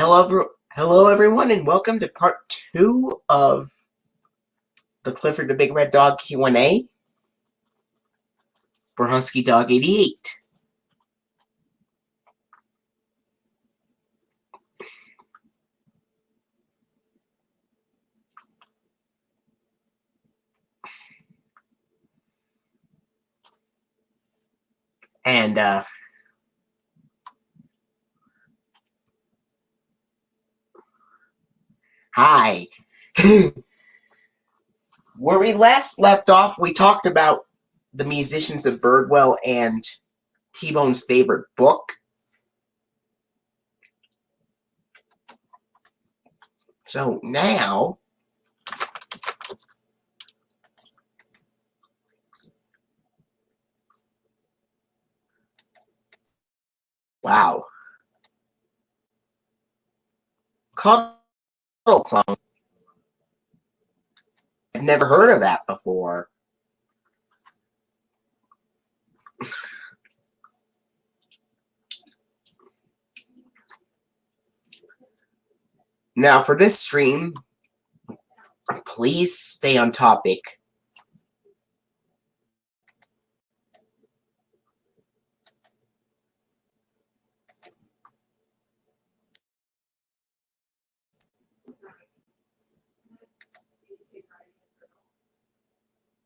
Hello everyone, and welcome to part 2 of the Clifford the Big Red Dog Q&A for Husky Dog 88. And, hi. Where we last left off, we talked about the musicians of Birdwell and T-Bone's favorite book. So now, wow. Cuddle Clone. I've never heard of that before. Now for this stream, please stay on topic.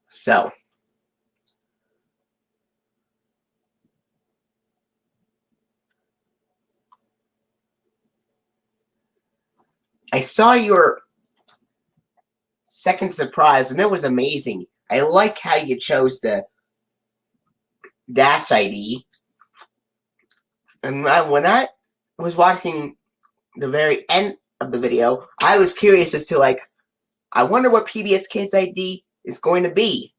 So, I saw your second surprise, and it was amazing. I like how you chose the Dash ID. And when I was watching the very end of the video, I was curious as to, like, I wonder what PBS Kids ID is going to be.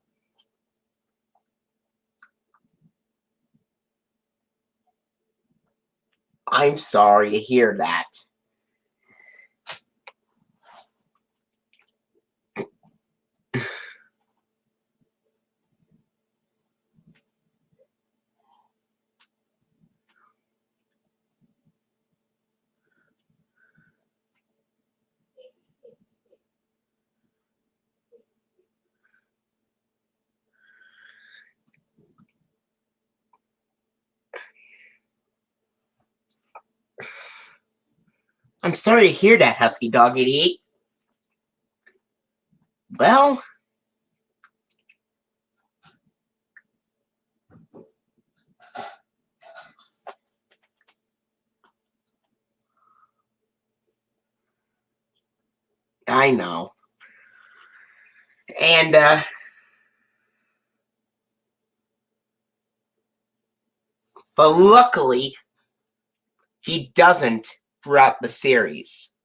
I'm sorry to hear that. I'm sorry to hear that, Husky Dog 88. Well, I know. And, but luckily, he doesn't throughout the series.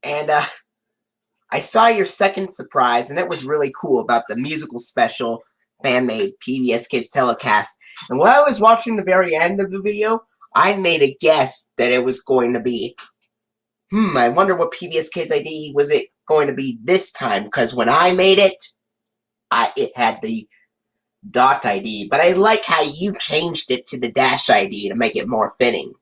And, I saw your second surprise, and it was really cool about the musical special fan-made PBS Kids telecast. And when I was watching the very end of the video, I made a guess that it was going to be, I wonder what PBS Kids ID was it going to be this time, because when I made it, it had the dot ID, but I like how you changed it to the dash ID to make it more fitting.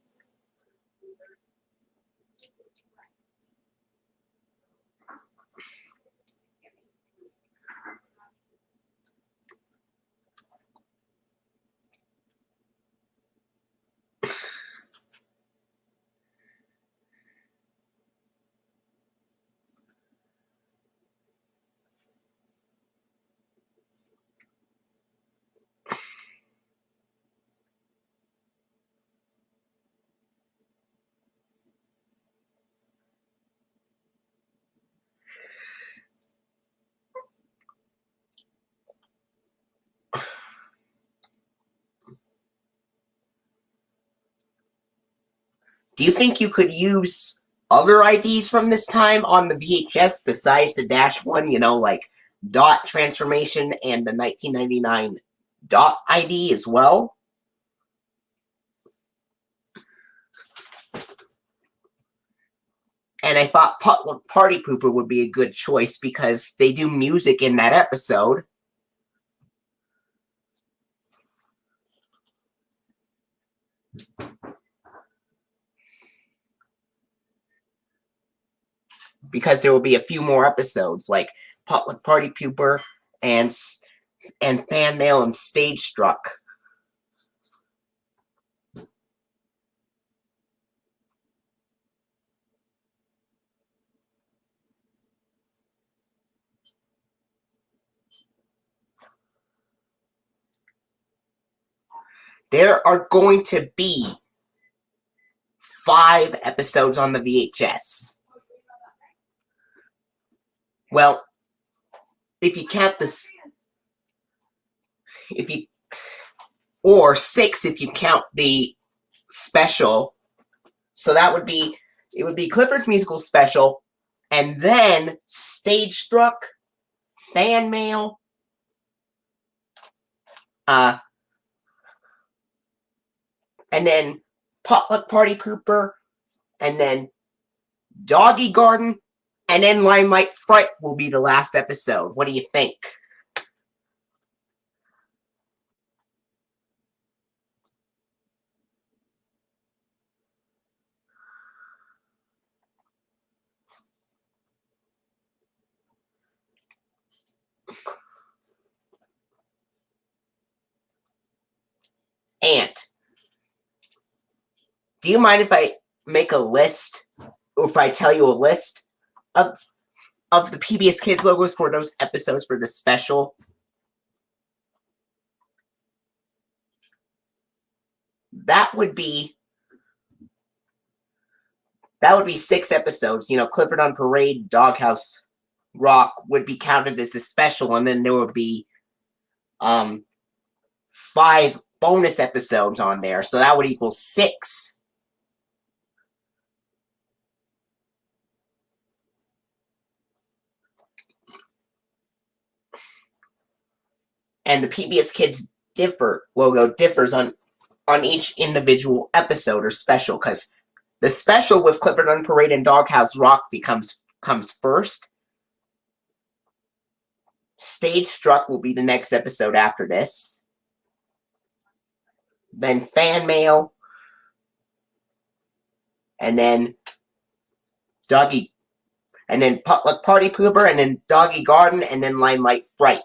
Do you think you could use other IDs from this time on the VHS besides the dash one, like dot transformation and the 1999 dot ID as well. And I thought Potluck Party Pooper would be a good choice because they do music in that episode. Because there will be a few more episodes, like Potluck Party Pooper and Fan Mail and Stage Struck. There are going to be 5 episodes on the VHS. Well, if you count this, or 6 if you count the special. So that would be, it would be Clifford's musical special, and then Stage Struck, Fan Mail, and then Potluck Party Pooper, and then Doggy Garden, and then Limelight Fright will be the last episode. What do you think? Ant, do you mind if I make a list, or if I tell you a list of the PBS Kids logos for those episodes for the special? That would be 6 episodes. Clifford on Parade, Doghouse Rock would be counted as a special, and then there would be 5 bonus episodes on there, so that would equal 6. And the PBS Kids logo differs on each individual episode or special, because the special with Clifford on Parade and Doghouse Rock comes first. Stage Struck will be the next episode after this. Then Fan Mail, and then Doggy, and then Potluck Party Pooper, and then Doggy Garden, and then Limelight Fright.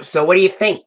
So what do you think?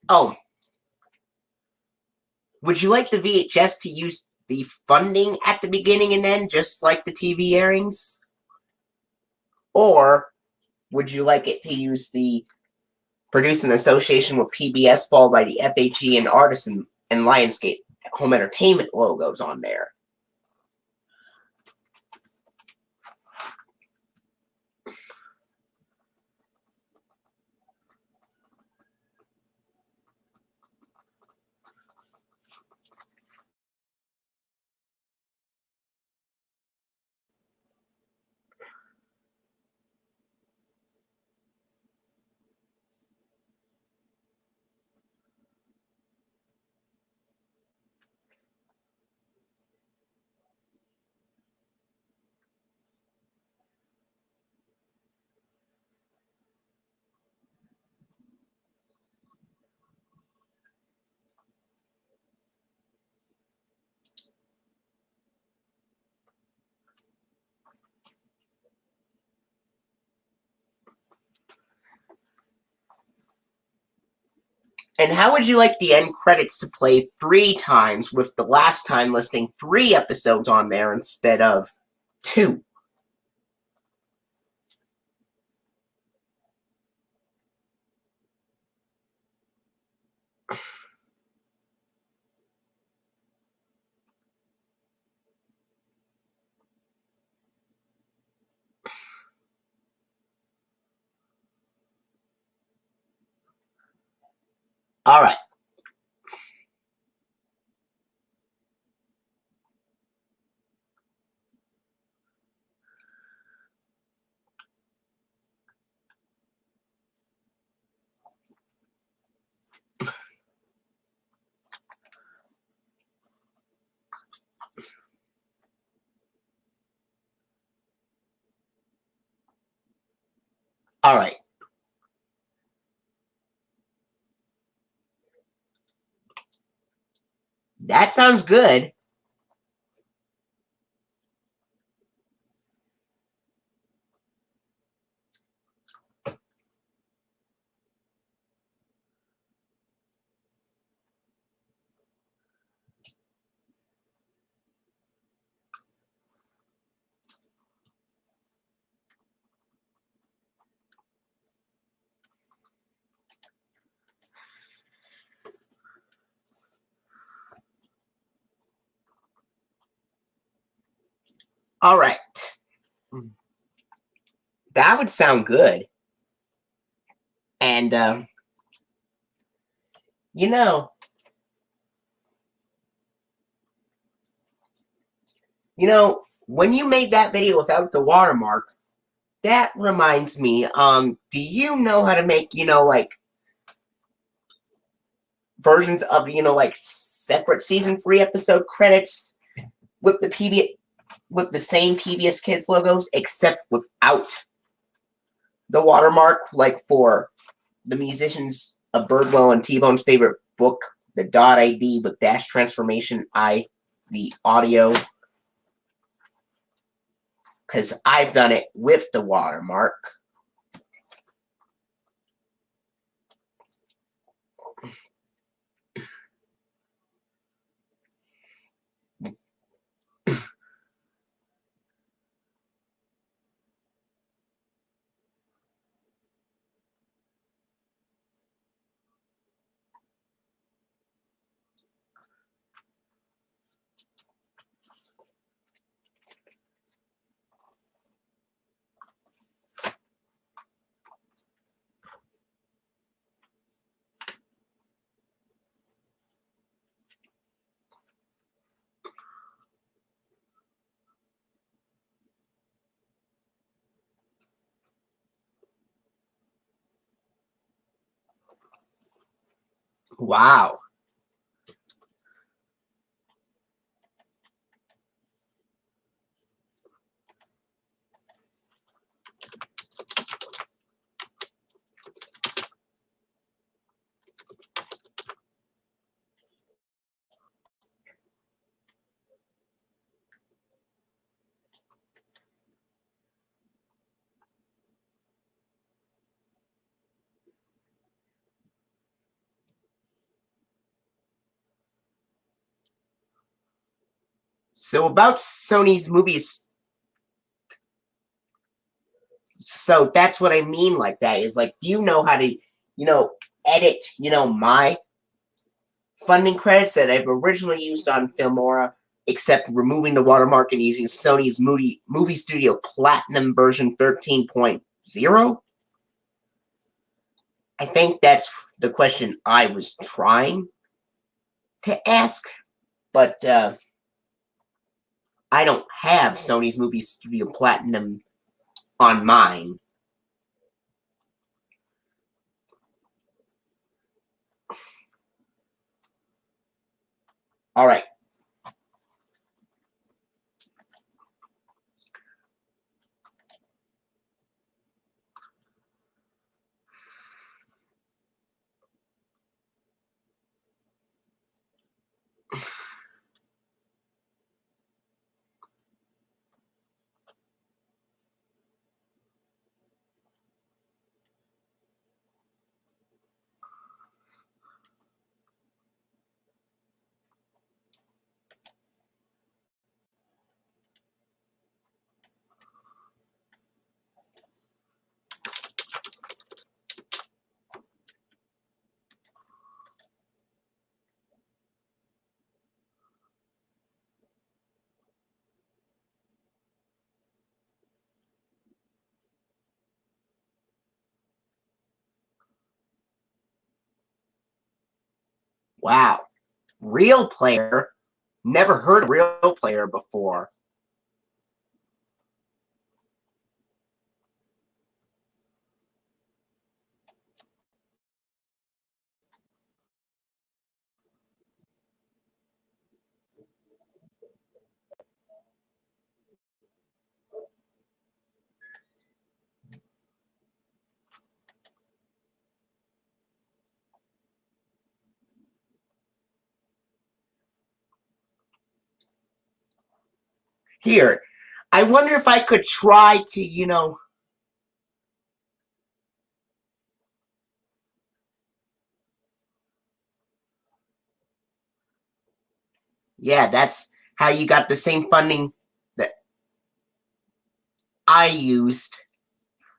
Oh, would you like the VHS to use the funding at the beginning and end, just like the TV airings? Or would you like it to use the produced in association with PBS, followed by the FHE and Artisan and Lionsgate Home Entertainment logos on there? And how would you like the end credits to play 3 times, with the last time listing 3 episodes on there instead of 2? Alright. Alright. That sounds good. Alright. That would sound good. And, you know, when you made that video without the watermark, that reminds me, do you know how to make, like, versions of, like, separate season 3 episode credits with the same PBS Kids logos, except without the watermark, like for the musicians of Birdwell and T-Bone's favorite book, the Dot ID with Dash Transformation the audio, because I've done it with the watermark. Wow. So about Sony's movies, So that's what I mean like that. Is like, do you know how to, edit, my funding credits that I've originally used on Filmora, except removing the watermark and using Sony's Movie Studio Platinum version 13.0? I think that's the question I was trying to ask, but I don't have Sony's Movie Studio Platinum on mine. All right. Wow. Real Player? Never heard of Real Player before. Here, I wonder if I could try to, yeah, that's how you got the same funding that I used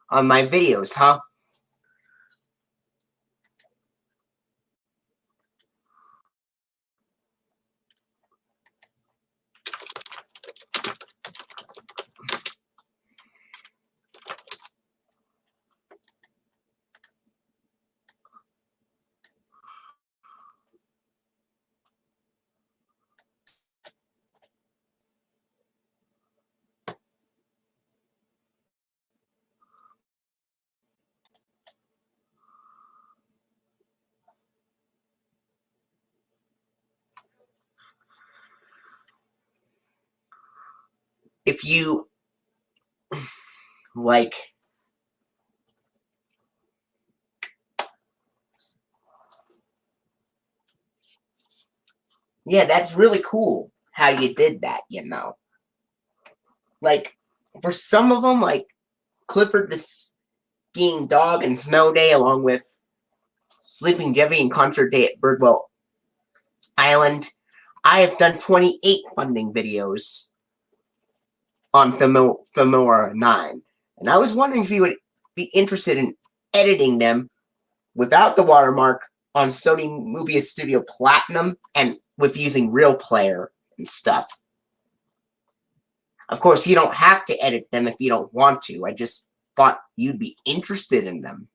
on my videos, huh? If you, like, yeah, that's really cool how you did that. Like, for some of them, like Clifford the Skiing Dog and Snow Day, along with Sleeping Jeffy and Concert Day at Birdwell Island, I have done 28 funding videos on Filmora 9. And I was wondering if you would be interested in editing them without the watermark on Sony Movie Studio Platinum and with using Real Player and stuff. Of course, you don't have to edit them if you don't want to. I just thought you'd be interested in them.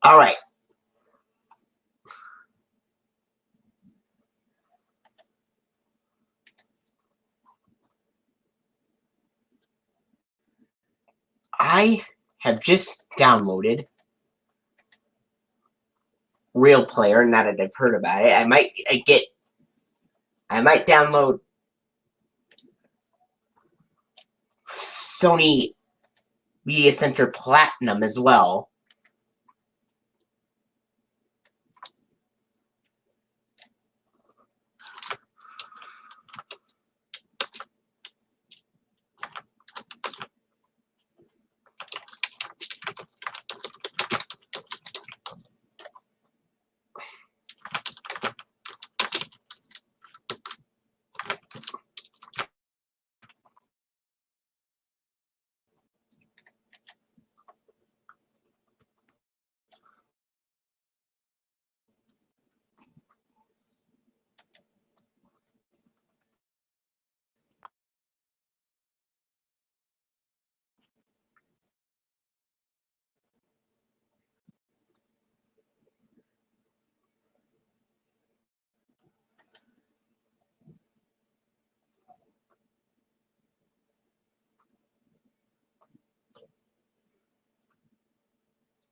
Alright. I have just downloaded Real Player, now that I've heard about it. I might download Sony Media Center Platinum as well.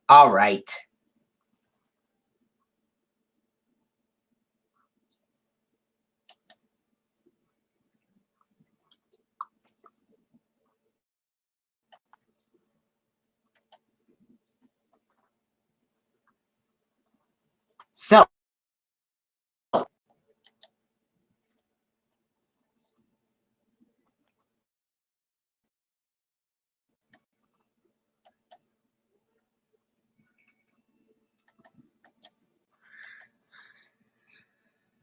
Alright. So,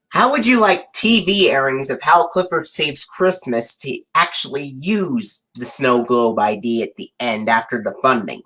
how would you like TV airings of How Clifford Saves Christmas to actually use the Snow Globe ID at the end after the funding?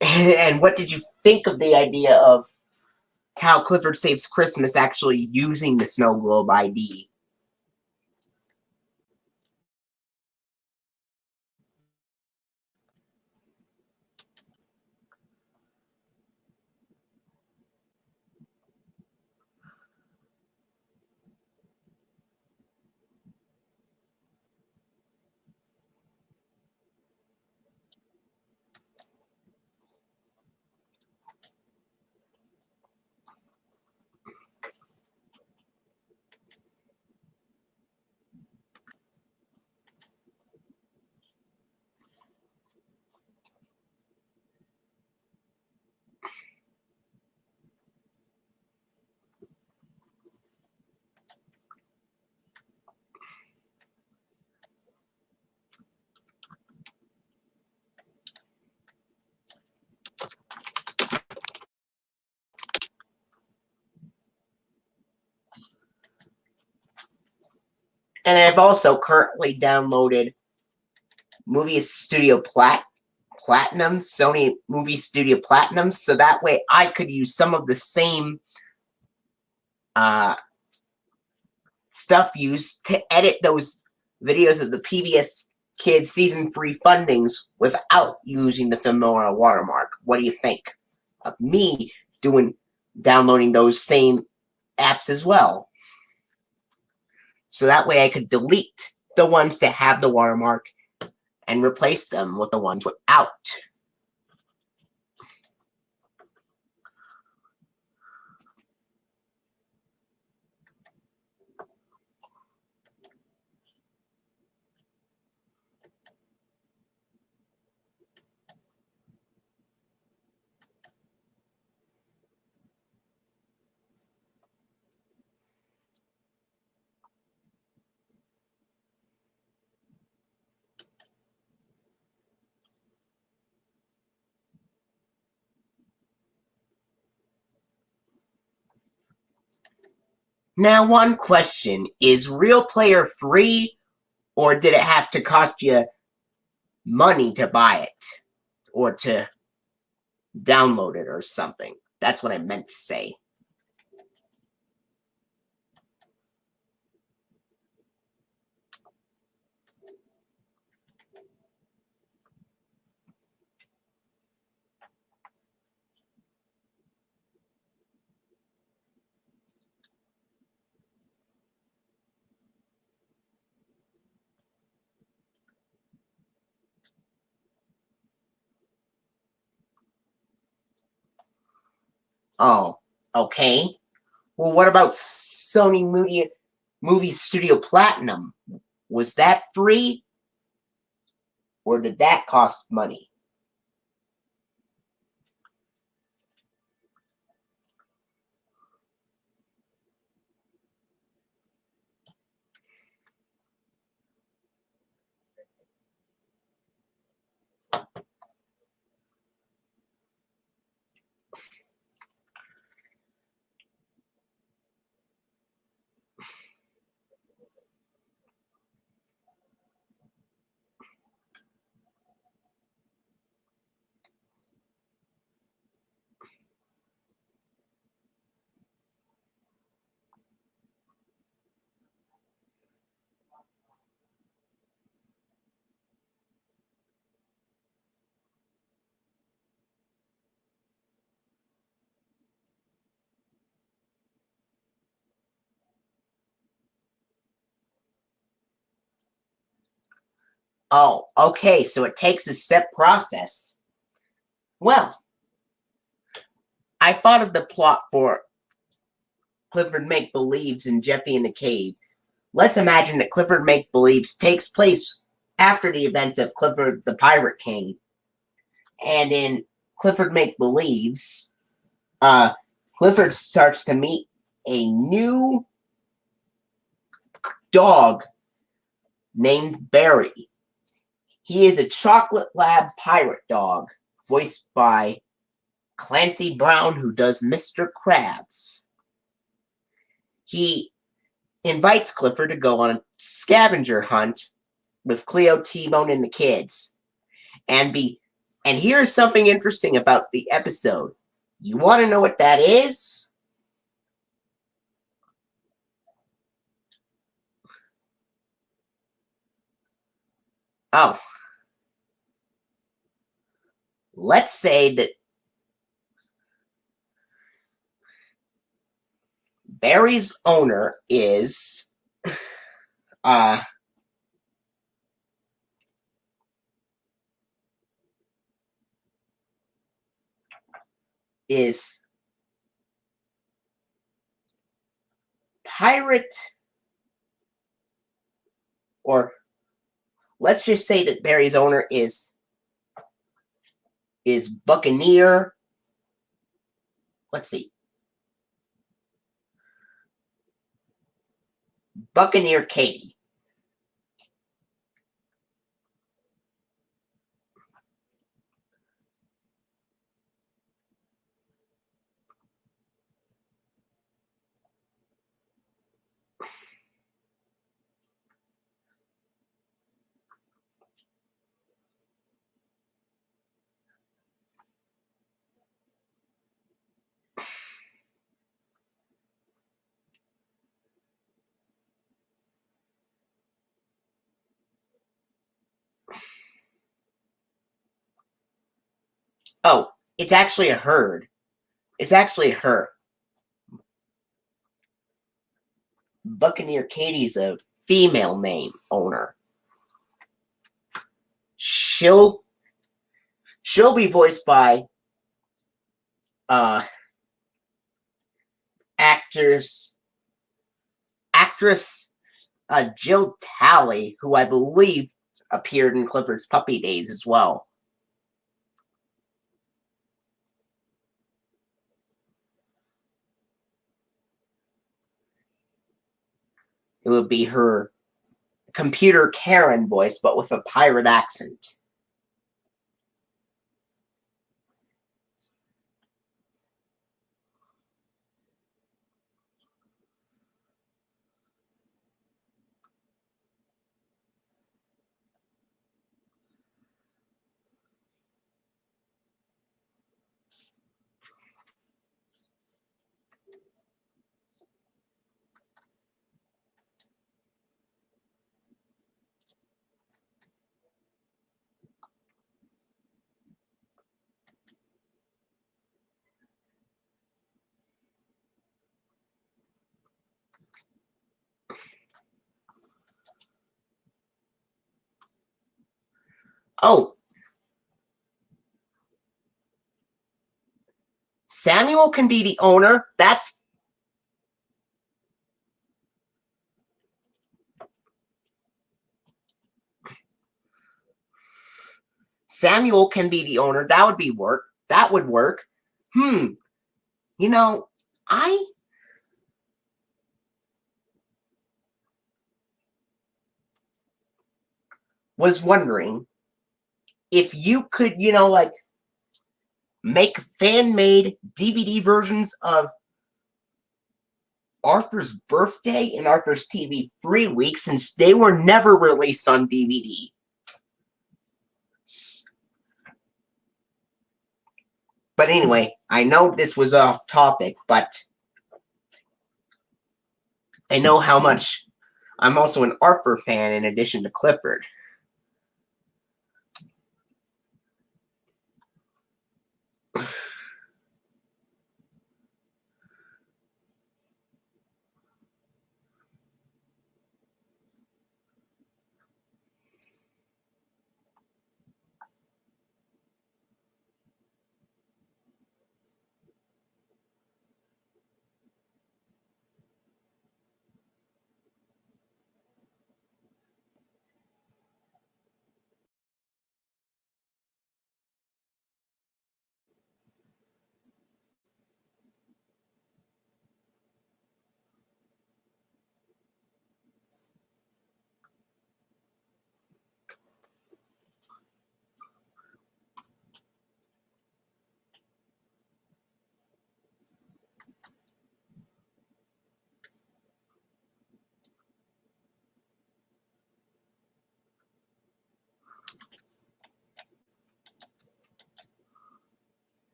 And what did you think of the idea of How Clifford Saves Christmas actually using the Snow Globe ID? And I've also currently downloaded Movie Studio Platinum, Sony Movie Studio Platinum, so that way I could use some of the same stuff used to edit those videos of the PBS Kids Season 3 fundings without using the Filmora watermark. What do you think of me downloading those same apps as well? So that way I could delete the ones that have the watermark and replace them with the ones without. Now, one question. Is Real Player free, or did it have to cost you money to buy it? Or to download it or something? That's what I meant to say. Oh, okay. Well, what about Sony Movie Studio Platinum? Was that free, or did that cost money? Oh, okay, so it takes a step process. Well, I thought of the plot for Clifford Make Believes and Jeffy in the Cave. Let's imagine that Clifford Make Believes takes place after the events of Clifford the Pirate King. And in Clifford Make Believes, Clifford starts to meet a new dog named Barry. He is a chocolate lab pirate dog, voiced by Clancy Brown, who does Mr. Krabs. He invites Clifford to go on a scavenger hunt with Cleo, T-Bone, and the kids. And here's something interesting about the episode. You want to know what that is? Oh, let's say that Barry's owner uh is pirate, or let's just say that Barry's owner is Buccaneer. Let's see. Buccaneer Katie. Oh, it's actually a herd. It's actually her. Buccaneer Katie's a female name owner. She'll be voiced by uh actors actress Jill Talley, who I believe appeared in Clifford's Puppy Days as well. It would be her computer Karen voice, but with a pirate accent. Samuel can be the owner. Samuel can be the owner. That would work. You know, I was wondering if you could, like, make fan-made DVD versions of Arthur's birthday and Arthur's TV 3 weeks, since they were never released on DVD. But anyway, I know this was off topic, but I know how much I'm also an Arthur fan in addition to Clifford.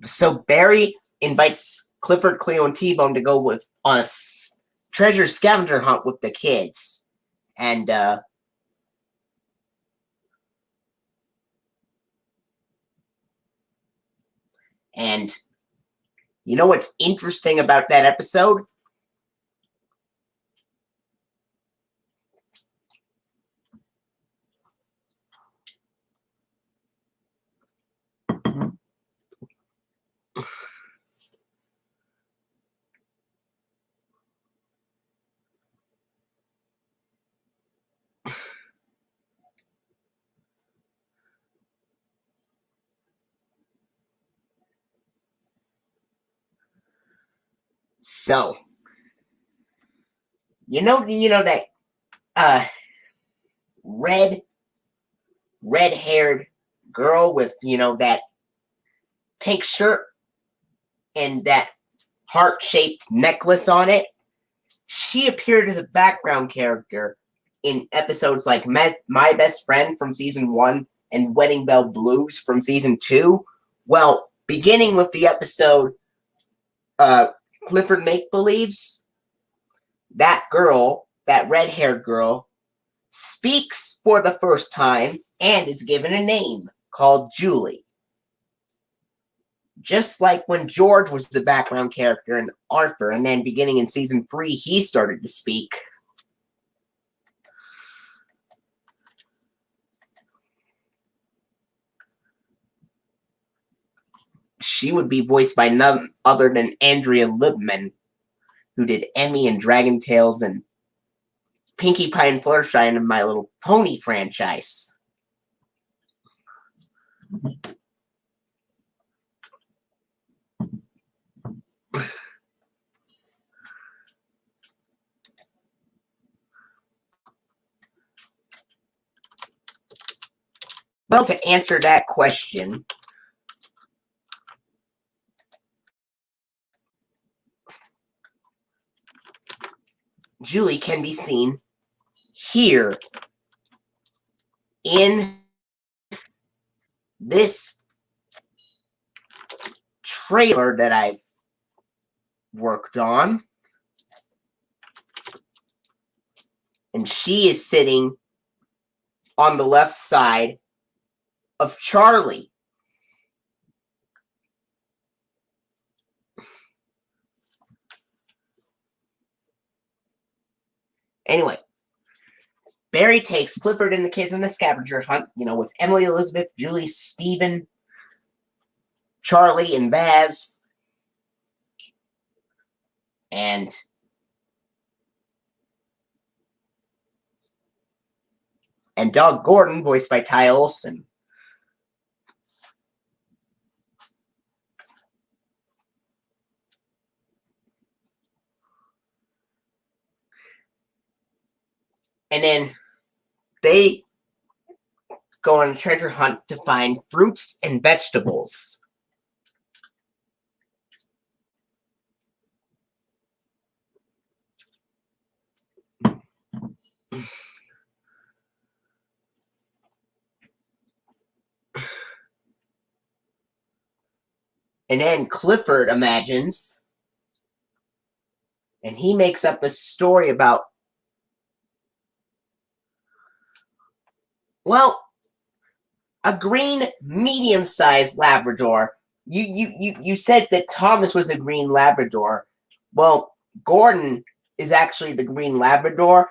So Barry invites Clifford, Cleo, and T-Bone to go on a treasure scavenger hunt with the kids. And you know what's interesting about that episode? So, you know that red-haired girl with that pink shirt and that heart-shaped necklace on it? She appeared as a background character in episodes like My Best Friend from Season 1 and Wedding Bell Blues from Season 2. Well, beginning with the episode Clifford Make-Believes, that girl, that red-haired girl, speaks for the first time and is given a name called Julie. Just like when George was the background character in Arthur, and then beginning in Season 3, he started to speak. She would be voiced by none other than Andrea Libman, who did Emmy and Dragon Tales and Pinkie Pie and Fluttershy in My Little Pony franchise. Well, to answer that question, Julie can be seen here in this trailer that I've worked on. And she is sitting on the left side of Charlie. Anyway, Barry takes Clifford and the kids on a scavenger hunt, with Emily, Elizabeth, Julie, Stephen, Charlie and Baz, and Doug Gordon, voiced by Ty Olsson. And then they go on a treasure hunt to find fruits and vegetables. And then Clifford imagines, and he makes up a story about, well, a green medium-sized Labrador. You said that Thomas was a green Labrador. Well, Gordon is actually the green Labrador.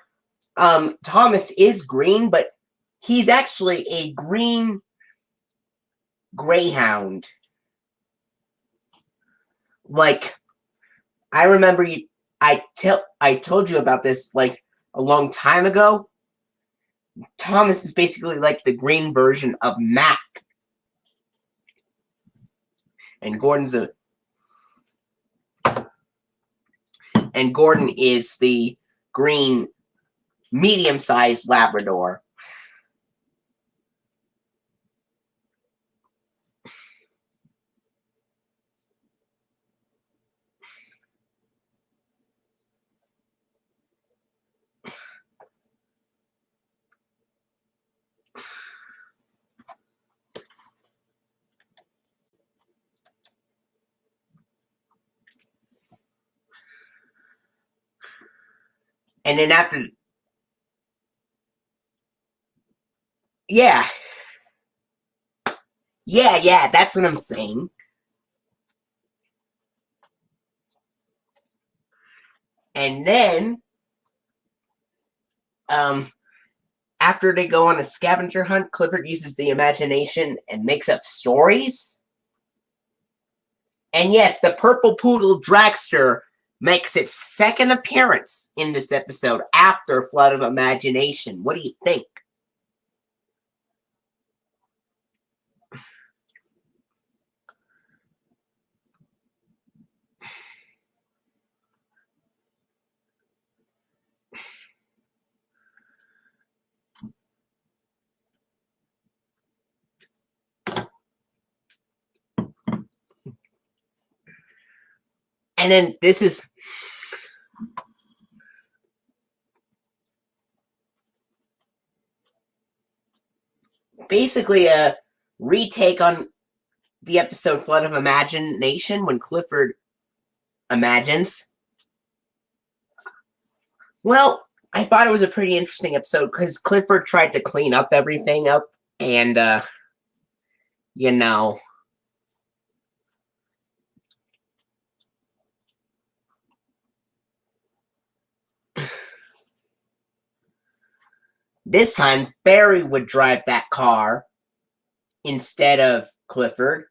Thomas is green, but he's actually a green greyhound. Like, I remember I told you about this like a long time ago. Thomas is basically like the green version of Mac. And Gordon is the green medium-sized Labrador. And then after, yeah, that's what I'm saying. And then, after they go on a scavenger hunt, Clifford uses the imagination and makes up stories. And yes, the Purple Poodle Dragster makes its second appearance in this episode after Flood of Imagination. What do you think? And then this is basically a retake on the episode Flood of Imagination when Clifford imagines. Well, I thought it was a pretty interesting episode because Clifford tried to clean up everything up and, you know, this time Barry would drive that car instead of Clifford.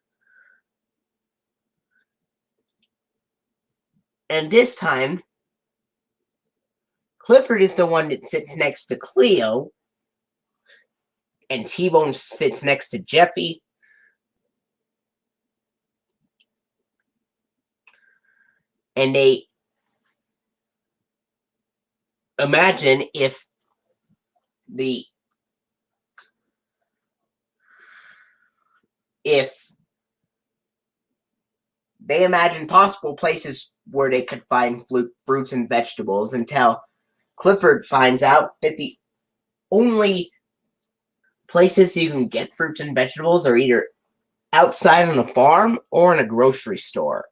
And this time, Clifford is the one that sits next to Cleo, and T-Bone sits next to Jeffy. And they imagine if they imagine possible places where they could find fruits and vegetables until Clifford finds out that the only places you can get fruits and vegetables are either outside on a farm or in a grocery store.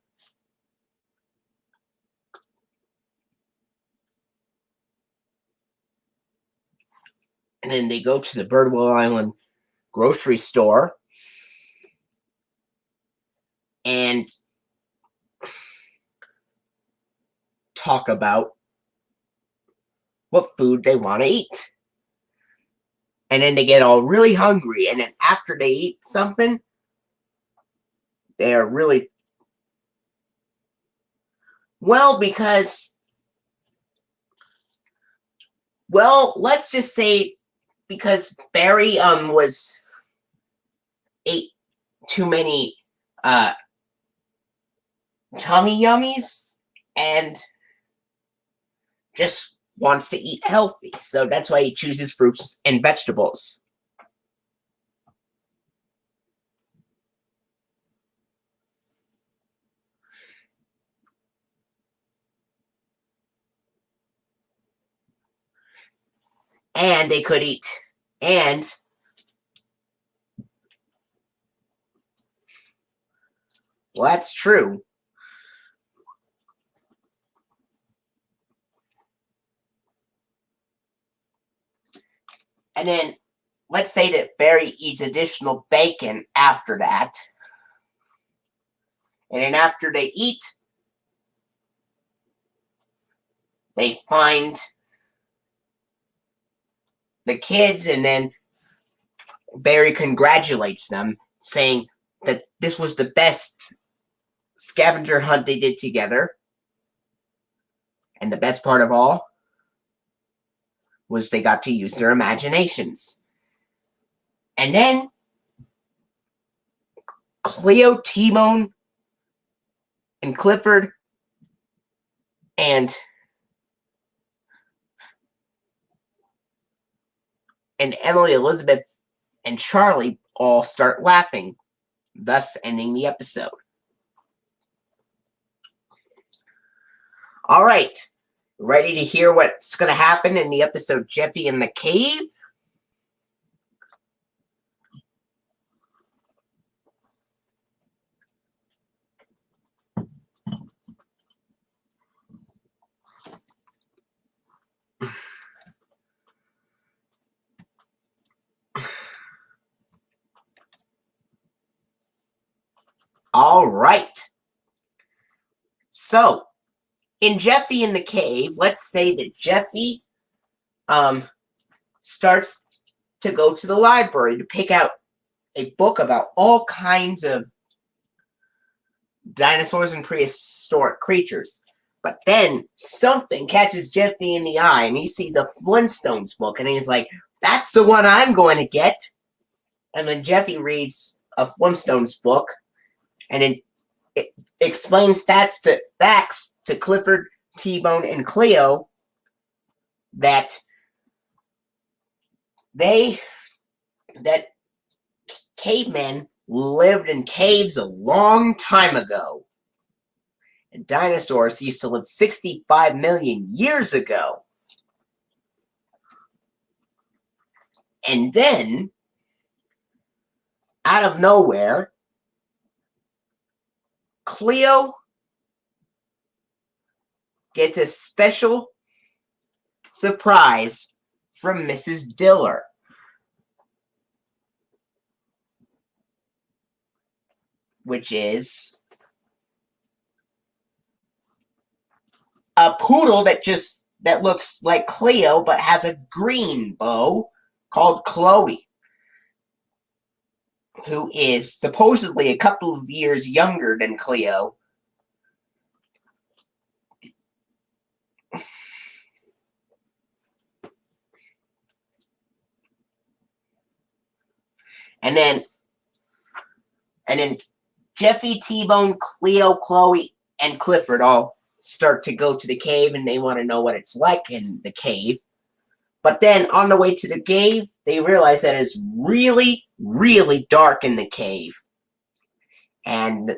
And then they go to the Birdwell Island grocery store and talk about what food they want to eat. And then they get all really hungry. And then after they eat something, They are really... Well, because... Well, let's just say because Barry ate too many tummy yummies and just wants to eat healthy. So that's why he chooses fruits and vegetables. And they could eat. And well, that's true. And then let's say that Barry eats additional bacon after that. And then after they eat, they find the kids, and then Barry congratulates them, saying that this was the best scavenger hunt they did together. And the best part of all was they got to use their imaginations. And then Cleo, T-Bone, and Clifford, and Emily, Elizabeth, and Charlie all start laughing, thus ending the episode. All right, ready to hear what's going to happen in the episode Jeffy in the Cave? All right. So, in Jeffy in the Cave, let's say that Jeffy starts to go to the library to pick out a book about all kinds of dinosaurs and prehistoric creatures. But then something catches Jeffy in the eye, and he sees a Flintstones book, and he's like, that's the one I'm going to get. And then Jeffy reads a Flintstones book, and it explains facts to Clifford, T-Bone, and Cleo that cavemen lived in caves a long time ago. And dinosaurs used to live 65 million years ago. And then, out of nowhere, Cleo gets a special surprise from Mrs. Diller. Which is a poodle that looks like Cleo but has a green bow called Chloe, who is supposedly a couple of years younger than Cleo. And then Jeffy, T-Bone, Cleo, Chloe, and Clifford all start to go to the cave, and they want to know what it's like in the cave. But then on the way to the cave, they realize that it's really, really dark in the cave. And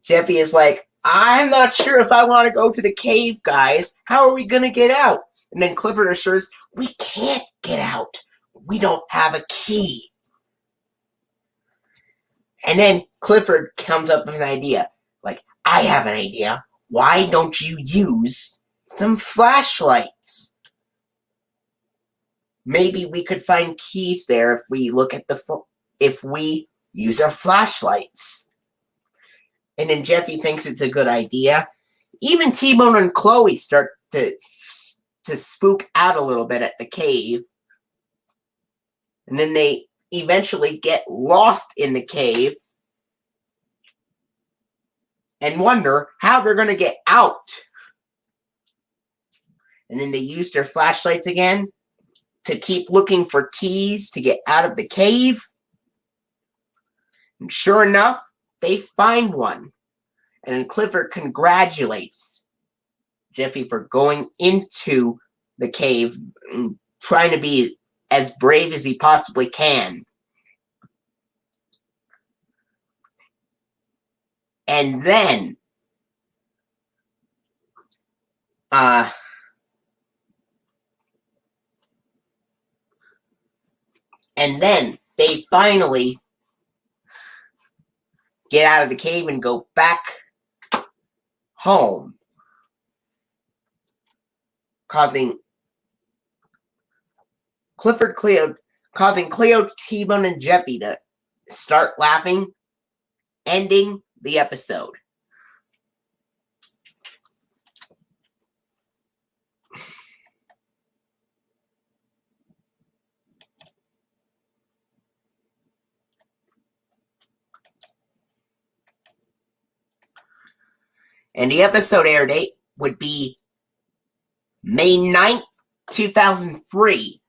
Jeffy is like, I'm not sure if I want to go to the cave, guys. How are we going to get out? And then Clifford assures, we can't get out. We don't have a key. And then Clifford comes up with an idea. Like, I have an idea. Why don't you use some flashlights? Maybe we could find keys there if we look at if we use our flashlights. And then Jeffy thinks it's a good idea. Even T-Bone and Chloe start to spook out a little bit at the cave. And then they eventually get lost in the cave. and wonder how they're going to get out. And then they use their flashlights again to keep looking for keys to get out of the cave. And sure enough, they find one. And then Clifford congratulates Jeffy for going into the cave, trying to be as brave as he possibly can. And then, they finally get out of the cave and go back home, causing Cleo, T-Bone, and Jeffy to start laughing, ending the episode. And the episode air date would be May 9th, 2003.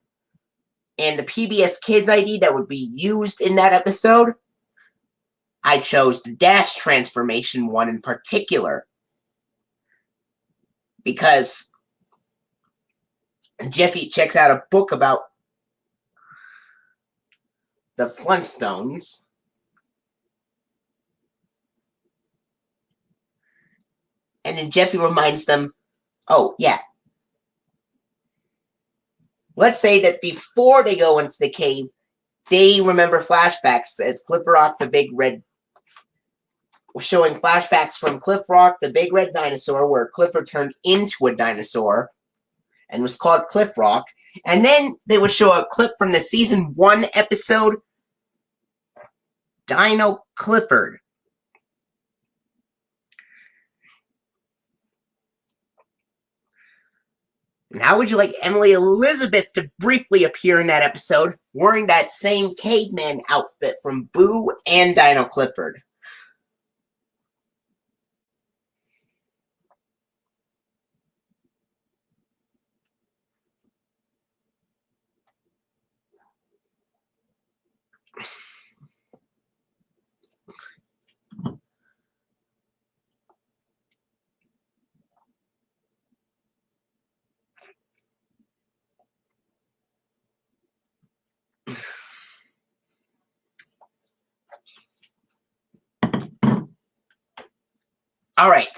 And the PBS Kids ID that would be used in that episode, I chose the Dash Transformation one in particular. Because Jeffy checks out a book about the Flintstones. And then Jeffy reminds them, oh, yeah. Let's say that before they go into the cave, they remember flashbacks as Cliff Rock, the Big Red, showing flashbacks from Cliff Rock, the Big Red Dinosaur, where Clifford turned into a dinosaur and was called Cliff Rock. And then they would show a clip from the season 1 episode, Dino Clifford. And how would you like Emily Elizabeth to briefly appear in that episode, wearing that same caveman outfit from Boo and Dino Clifford? All right.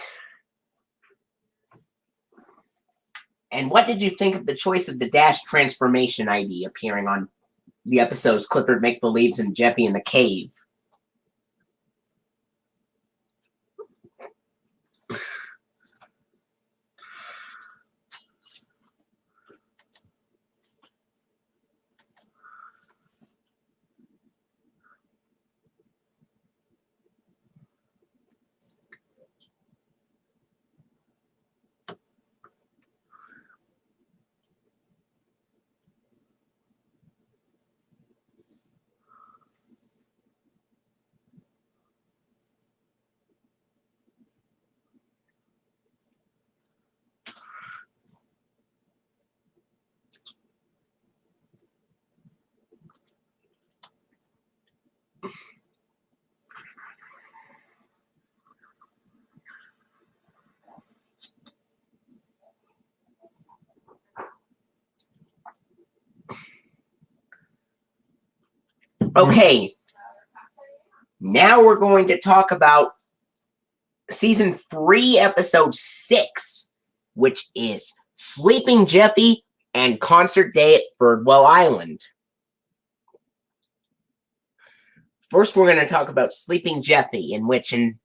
And what did you think of the choice of the Dash Transformation ID appearing on the episodes Clifford Make-Believes and Jeffy in the Cave? Okay, now we're going to talk about Season 3, Episode 6, which is Sleeping Jeffy and Concert Day at Birdwell Island. First, we're going to talk about Sleeping Jeffy, in which in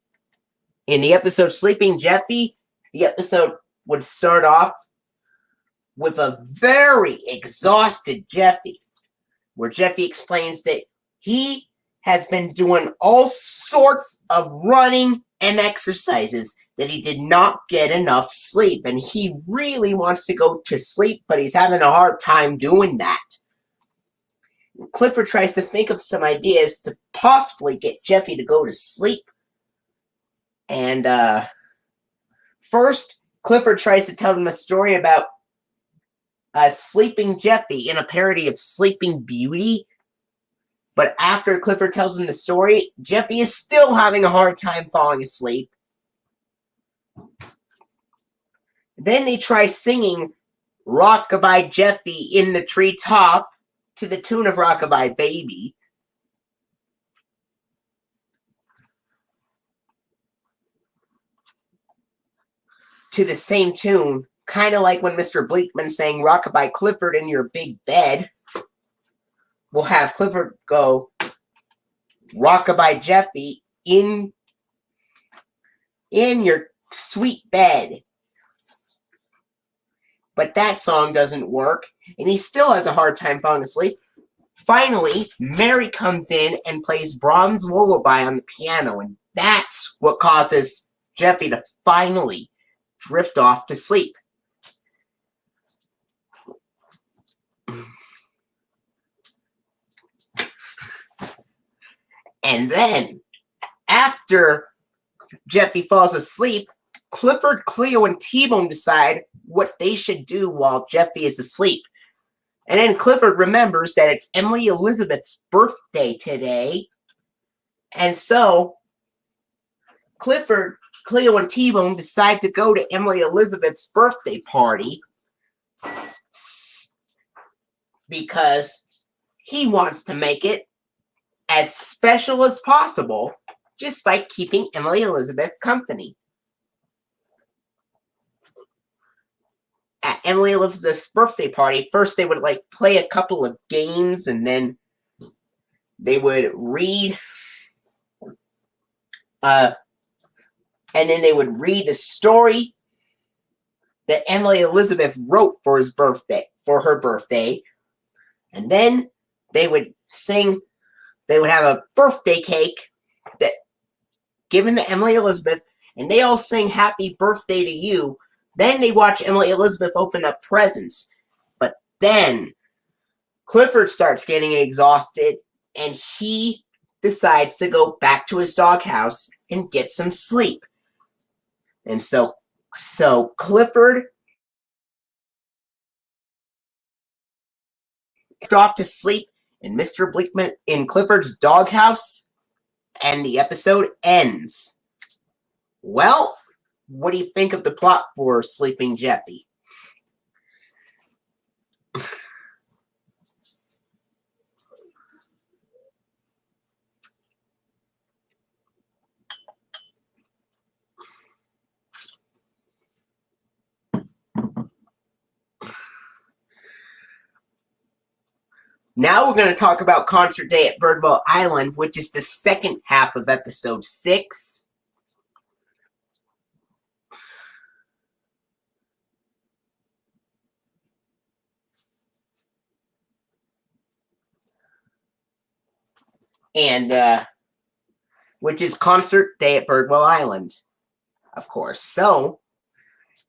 the episode Sleeping Jeffy, the episode would start off with a very exhausted Jeffy, where Jeffy explains that he has been doing all sorts of running and exercises, that he did not get enough sleep, and he really wants to go to sleep, but he's having a hard time doing that. Clifford tries to think of some ideas to possibly get Jeffy to go to sleep, And first, Clifford tries to tell them a story about Sleeping Jeffy in a parody of Sleeping Beauty. But after Clifford tells him the story, Jeffy is still having a hard time falling asleep. Then they try singing Rockabye Jeffy in the Treetop to the tune of Rockabye Baby. To the same tune, kind of like when Mr. Bleakman sang Rockabye Clifford in Your Big Bed. We'll have Clifford go Rockabye Jeffy in your sweet bed. But that song doesn't work, and he still has a hard time falling asleep. Finally, Mary comes in and plays Brahms' Lullaby on the piano, and that's what causes Jeffy to finally drift off to sleep. And then, after Jeffy falls asleep, Clifford, Cleo, and T-Bone decide what they should do while Jeffy is asleep. And then Clifford remembers that it's Emily Elizabeth's birthday today. And so, Clifford, Cleo, and T-Bone decide to go to Emily Elizabeth's birthday party because he wants to make it as special as possible just by keeping Emily Elizabeth company. At Emily Elizabeth's birthday party, first they would play a couple of games, and then they would read the story that Emily Elizabeth wrote for her birthday, and then they would sing. They would have a birthday cake that given to Emily Elizabeth, and they all sing "Happy Birthday to You." Then they watch Emily Elizabeth open up presents. But then Clifford starts getting exhausted, and he decides to go back to his doghouse and get some sleep. And so Clifford off to sleep in Mr. Bleakman in Clifford's doghouse, and the episode ends. Well, what do you think of the plot for Sleeping Jeffy? Now we're going to talk about Concert Day at Birdwell Island, which is the second half of episode 6. And, which is Concert Day at Birdwell Island, of course. So,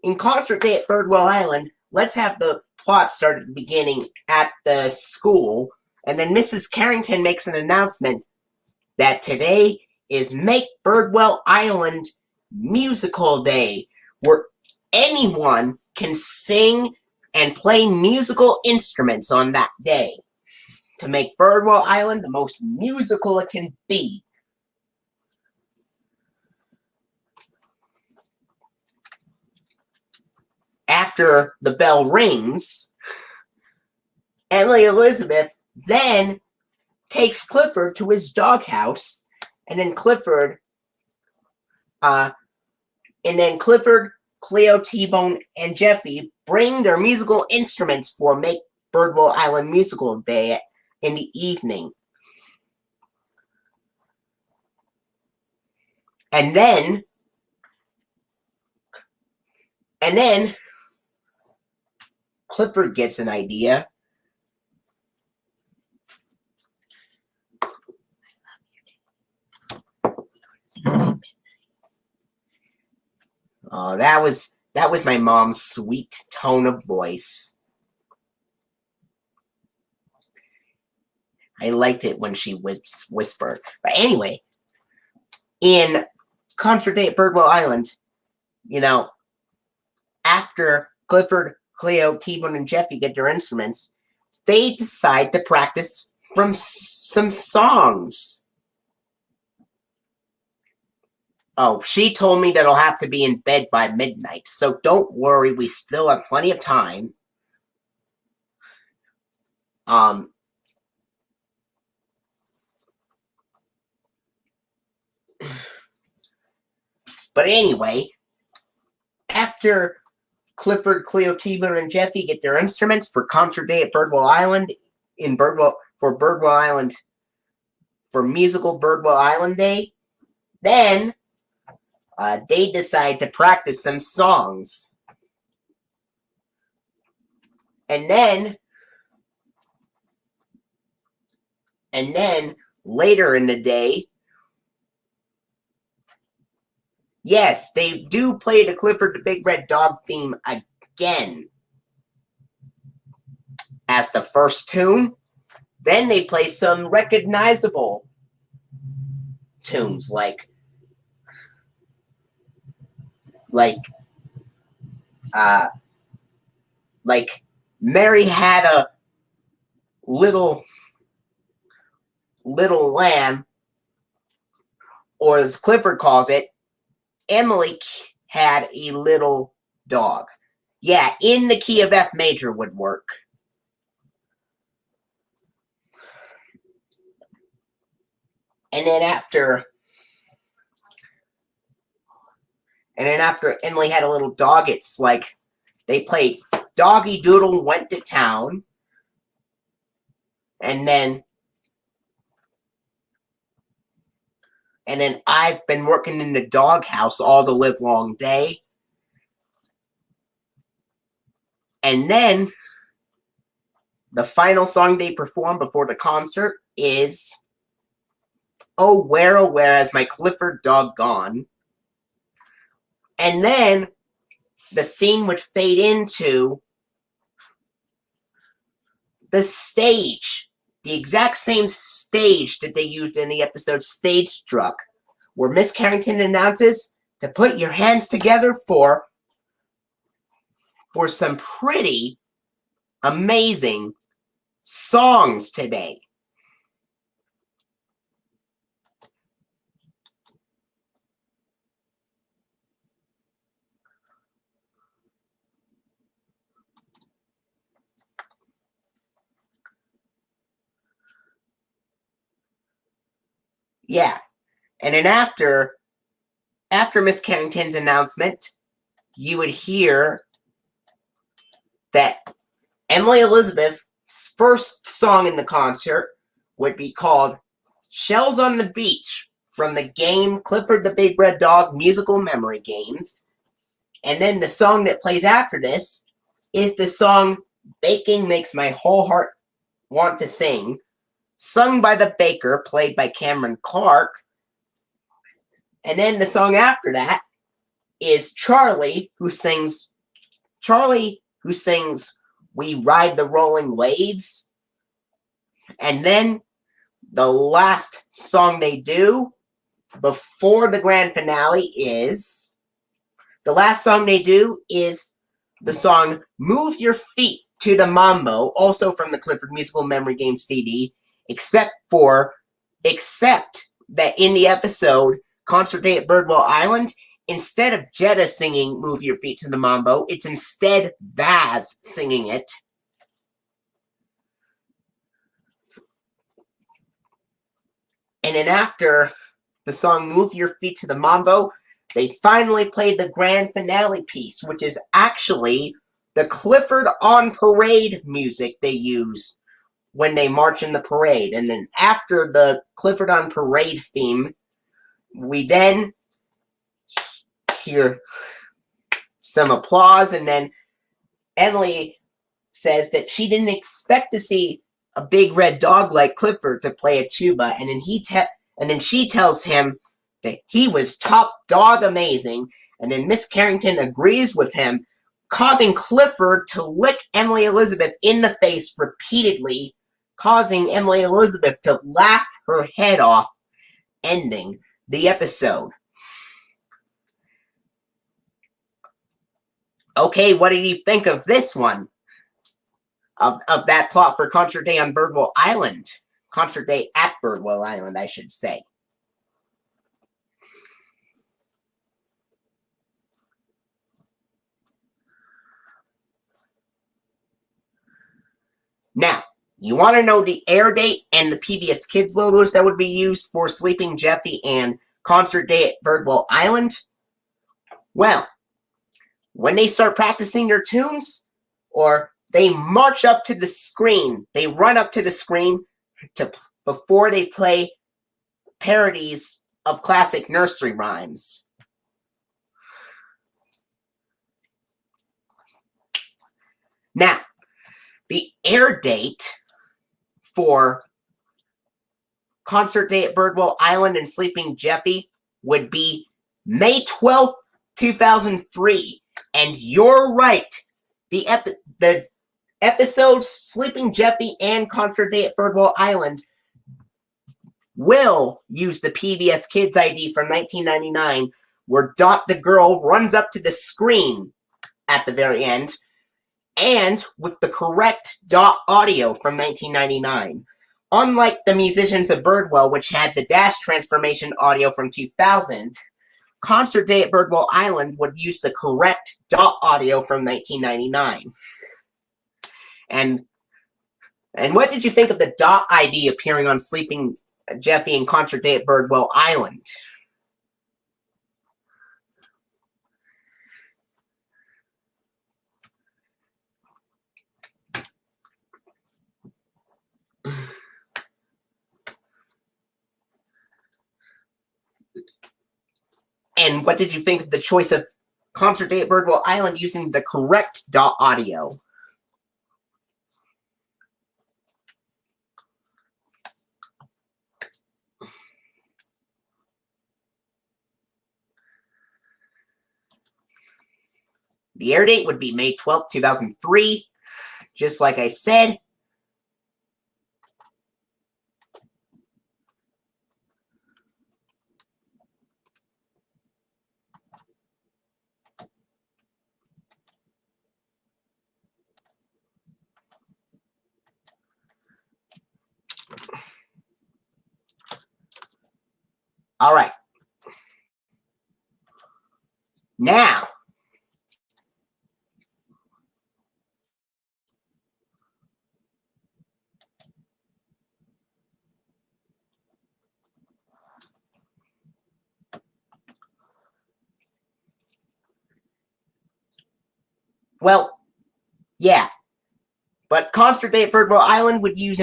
in Concert Day at Birdwell Island, let's have the plot start at the beginning at the school, and then Mrs. Carrington makes an announcement that today is Make Birdwell Island Musical Day, where anyone can sing and play musical instruments on that day to make Birdwell Island the most musical it can be. After the bell rings, Emily Elizabeth then takes Clifford to his doghouse, and then Clifford, Cleo, T-Bone, and Jeffy bring their musical instruments for Make Birdwell Island Musical Day in the evening. And then Clifford gets an idea. Oh, that was my mom's sweet tone of voice. I liked it when she whispered. But anyway, in concert day at Birdwell Island, you know, after Clifford, Cleo, T-Bone, and Jeffy get their instruments, they decide to practice from some songs. Oh, she told me that I'll have to be in bed by midnight, so don't worry, we still have plenty of time. But anyway, after Clifford, Cleo, T-Bone, and Jeffy get their instruments for concert day at Birdwell Island, for musical Birdwell Island Day, then they decide to practice some songs. And then later in the day, yes, they do play the Clifford the Big Red Dog theme again as the first tune. Then they play some recognizable tunes like Mary Had a Little Lamb, or as Clifford calls it, Emily Had a Little Dog. Yeah, in the key of F major would work. And then after Emily Had a Little Dog, it's like they played Doggy Doodle Went to Town, and then I've Been Working in the Doghouse All the Livelong Day. And then the final song they perform before the concert is Oh Where Has My Clifford Dog Gone? And then the scene would fade into the stage, the exact same stage that they used in the episode Stage Struck, where Miss Carrington announces to put your hands together for some pretty amazing songs today. Yeah. And then after Miss Carrington's announcement, you would hear that Emily Elizabeth's first song in the concert would be called Shells on the Beach from the game Clifford the Big Red Dog Musical Memory Games. And then the song that plays after this is the song Baking Makes My Whole Heart Want to Sing, sung by the baker, played by Cameron Clark. And then the song after that is Charlie, who sings We Ride the Rolling Waves. And then the last song they do before the grand finale is the song Move Your Feet to the Mambo, also from the Clifford Musical Memory Game CD, except that in the episode Concert Day at Birdwell Island, instead of Jetta singing Move Your Feet to the Mambo, it's instead Vaz singing it. And then after the song Move Your Feet to the Mambo, they finally played the grand finale piece, which is actually the Clifford on Parade music they use when they march in the parade. And then after the Clifford on Parade theme, we then hear some applause, and then Emily says that she didn't expect to see a big red dog like Clifford to play a tuba, and then she tells him that he was top dog amazing, and then Miss Carrington agrees with him, causing Clifford to lick Emily Elizabeth in the face repeatedly, causing Emily Elizabeth to laugh her head off, ending the episode. Okay, what did you think of this one? Of that plot for Concert Day on Birdwell Island. Concert Day at Birdwell Island, I should say. Now, you want to know the air date and the PBS Kids logos that would be used for Sleeping Jeffy and Concert Day at Birdwell Island? Well, when they start practicing their tunes, or they march up to the screen, they run up to the screen before they play parodies of classic nursery rhymes. Now, the air date for Concert Day at Birdwell Island and Sleeping Jeffy would be May 12th, 2003. And you're right. The episodes Sleeping Jeffy and Concert Day at Birdwell Island will use the PBS Kids ID from 1999, where Dot the girl runs up to the screen at the very end, and with the correct Dot audio from 1999. Unlike the Musicians of Birdwell, which had the Dash transformation audio from 2000, Concert Day at Birdwell Island would use the correct Dot audio from 1999. And what did you think of the Dot ID appearing on Sleeping Jeffy and Concert Day at Birdwell Island? And what did you think of the choice of Concert Day at Birdwell Island using the correct Dot audio? The air date would be May 12th, 2003, just like I said. All right. Now, well, yeah. But Concert Day at Birdwell Island would use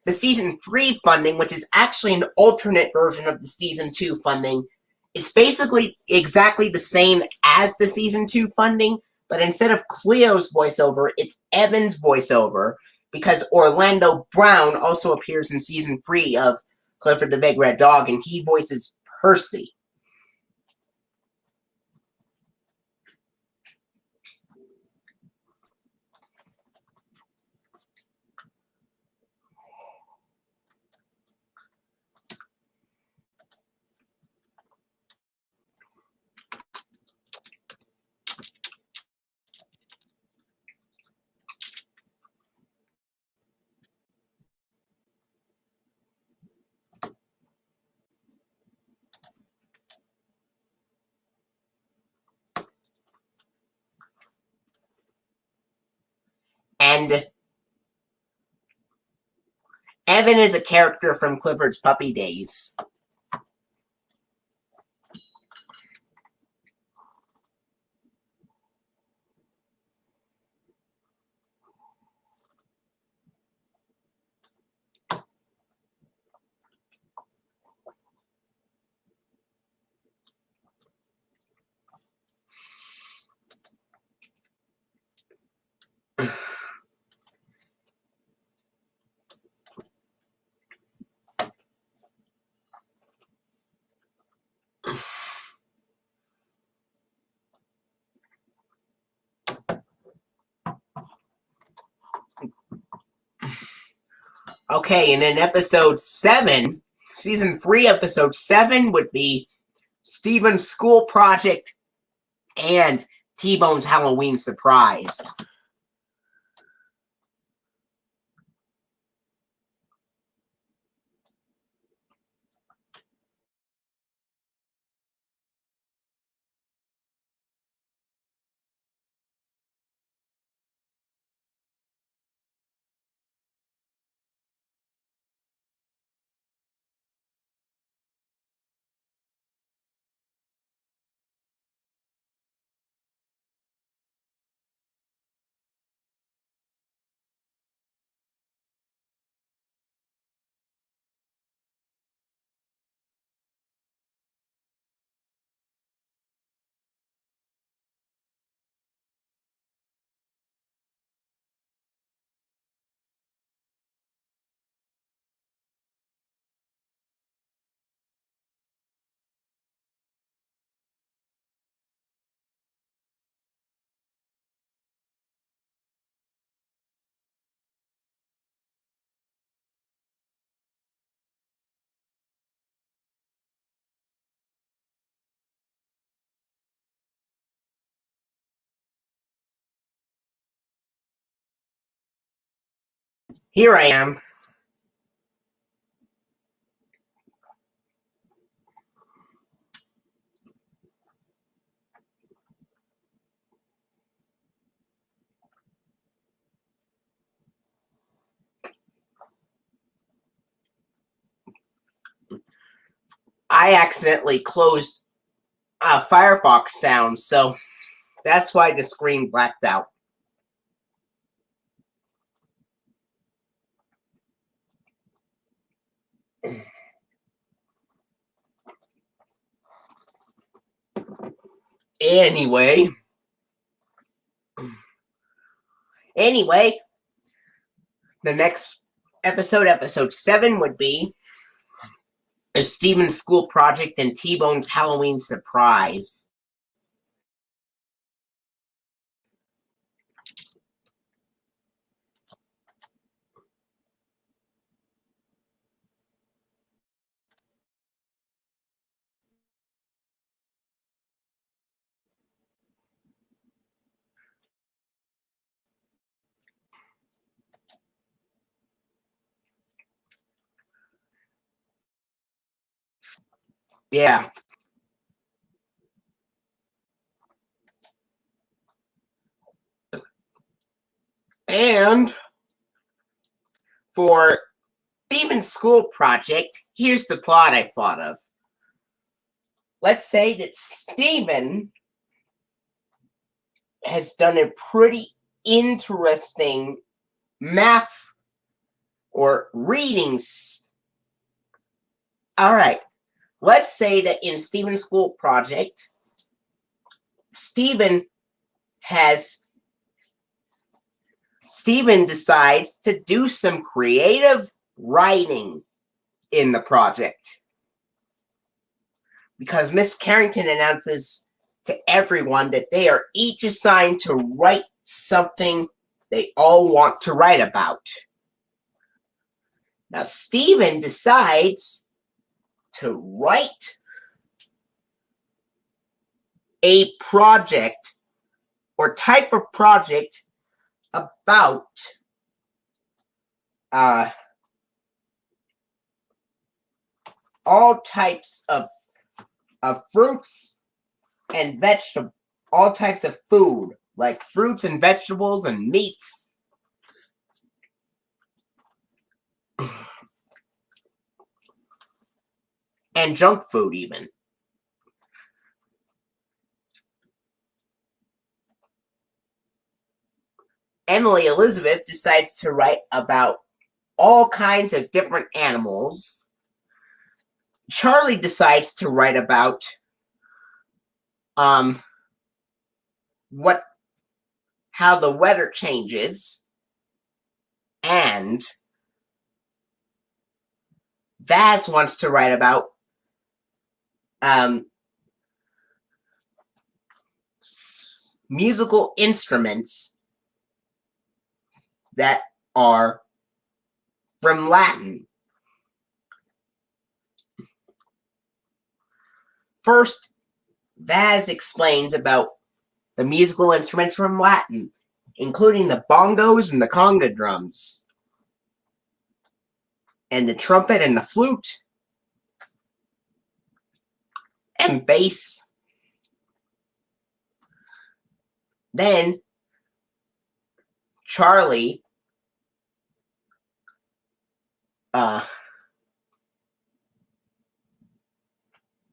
the Season 3 funding, which is actually an alternate version of the Season 2 funding. It's basically exactly the same as the Season 2 funding, but instead of Cleo's voiceover, it's Evan's voiceover, because Orlando Brown also appears in Season 3 of Clifford the Big Red Dog, and he voices Percy. And Evan is a character from Clifford's Puppy Days. Okay, and in episode 7, Season 3, episode 7 would be Steven's School Project and T-Bone's Halloween surprise. Here I am. I accidentally closed Firefox down, so that's why the screen blacked out. Anyway, the next episode 7, would be Steven's School Project and T-Bone's Halloween surprise. Yeah. And for Steven's School Project, here's the plot I thought of. Let's say that Steven has done a pretty interesting math or readings. All right. Let's say that in Steven's School Project, Steven decides to do some creative writing in the project. Because Miss Carrington announces to everyone that they are each assigned to write something they all want to write about. Now, Steven decides to write a project or type of project about all types of fruits and vegetables, all types of food, like fruits and vegetables and meats. And junk food, even. Emily Elizabeth decides to write about all kinds of different animals. Charlie decides to write about how the weather changes, and Vaz wants to write about musical instruments that are from Latin. First, Vaz explains about the musical instruments from Latin, including the bongos and the conga drums, and the trumpet and the flute, and bass. Then Charlie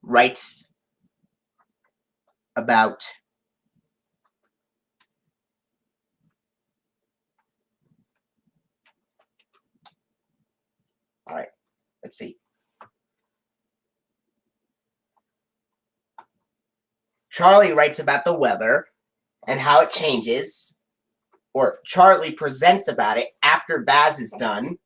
writes about let's see. Charlie writes about the weather and how it changes, or Charlie presents about it after Baz is done.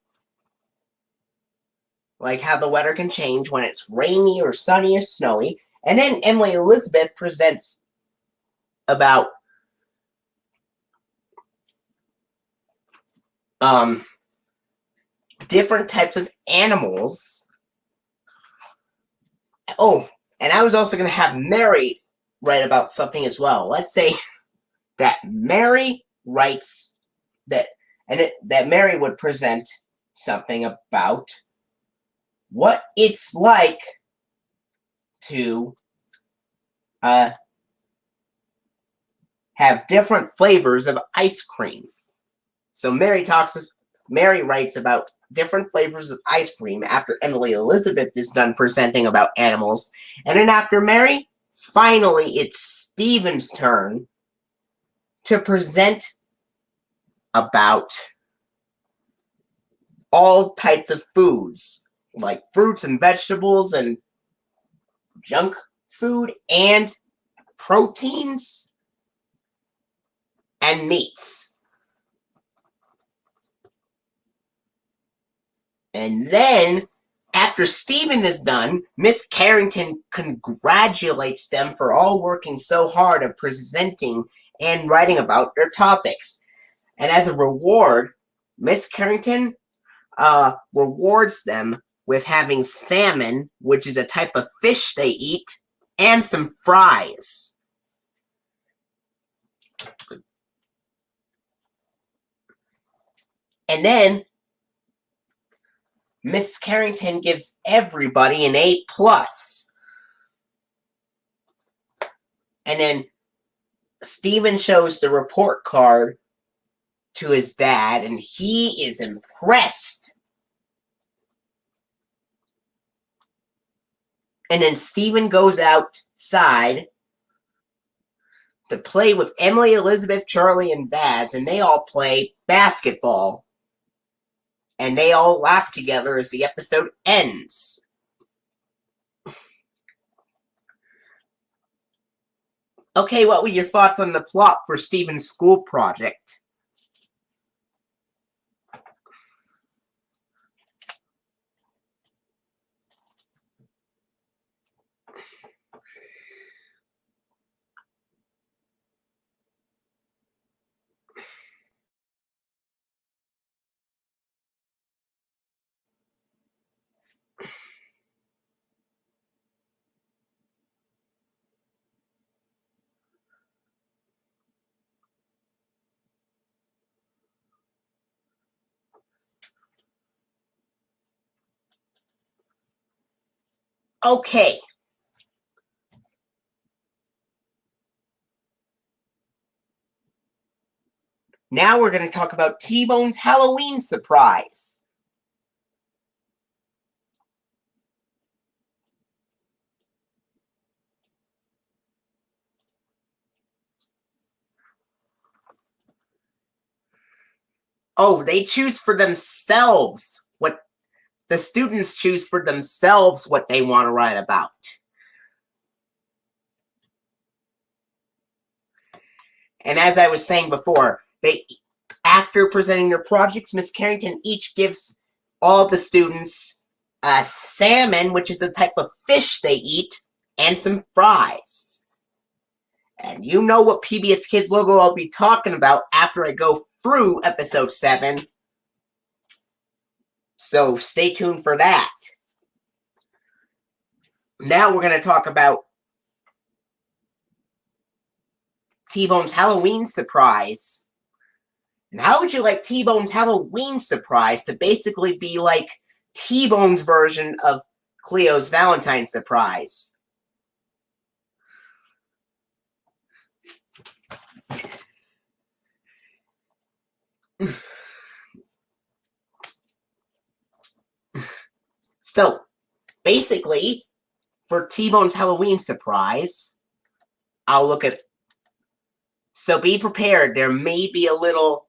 Like how the weather can change when it's rainy or sunny or snowy. And then Emily Elizabeth presents about different types of animals. Oh, and I was also going to have Mary write about something as well. Let's say that Mary writes that Mary would present something about what it's like to have different flavors of ice cream. So Mary writes about different flavors of ice cream after Emily Elizabeth is done presenting about animals. And then after Mary, finally it's Stephen's turn to present about all types of foods, like fruits and vegetables and junk food and proteins and meats. And then, after Stephen is done, Miss Carrington congratulates them for all working so hard at presenting and writing about their topics. And as a reward, Miss Carrington rewards them with having salmon, which is a type of fish they eat, and some fries. And then Miss Carrington gives everybody an A+. And then Stephen shows the report card to his dad, and he is impressed. And then Stephen goes outside to play with Emily, Elizabeth, Charlie, and Baz, and they all play basketball. And they all laugh together as the episode ends. Okay, what were your thoughts on the plot for Stephen's school project? Okay. Now we're going to talk about T-Bone's Halloween surprise. Oh, they choose for themselves what the students choose for themselves what they want to write about. And as I was saying before, after presenting their projects, Miss Carrington each gives all the students salmon, which is a type of fish they eat, and some fries. And you know what PBS Kids logo I'll be talking about after I go through episode 7. So stay tuned for that. Now we're going to talk about T-Bone's Halloween surprise. And how would you like T-Bone's Halloween surprise to basically be like T-Bone's version of Cleo's Valentine's surprise? So, basically, for T-Bone's Halloween surprise, I'll look at... So be prepared, there may be a little...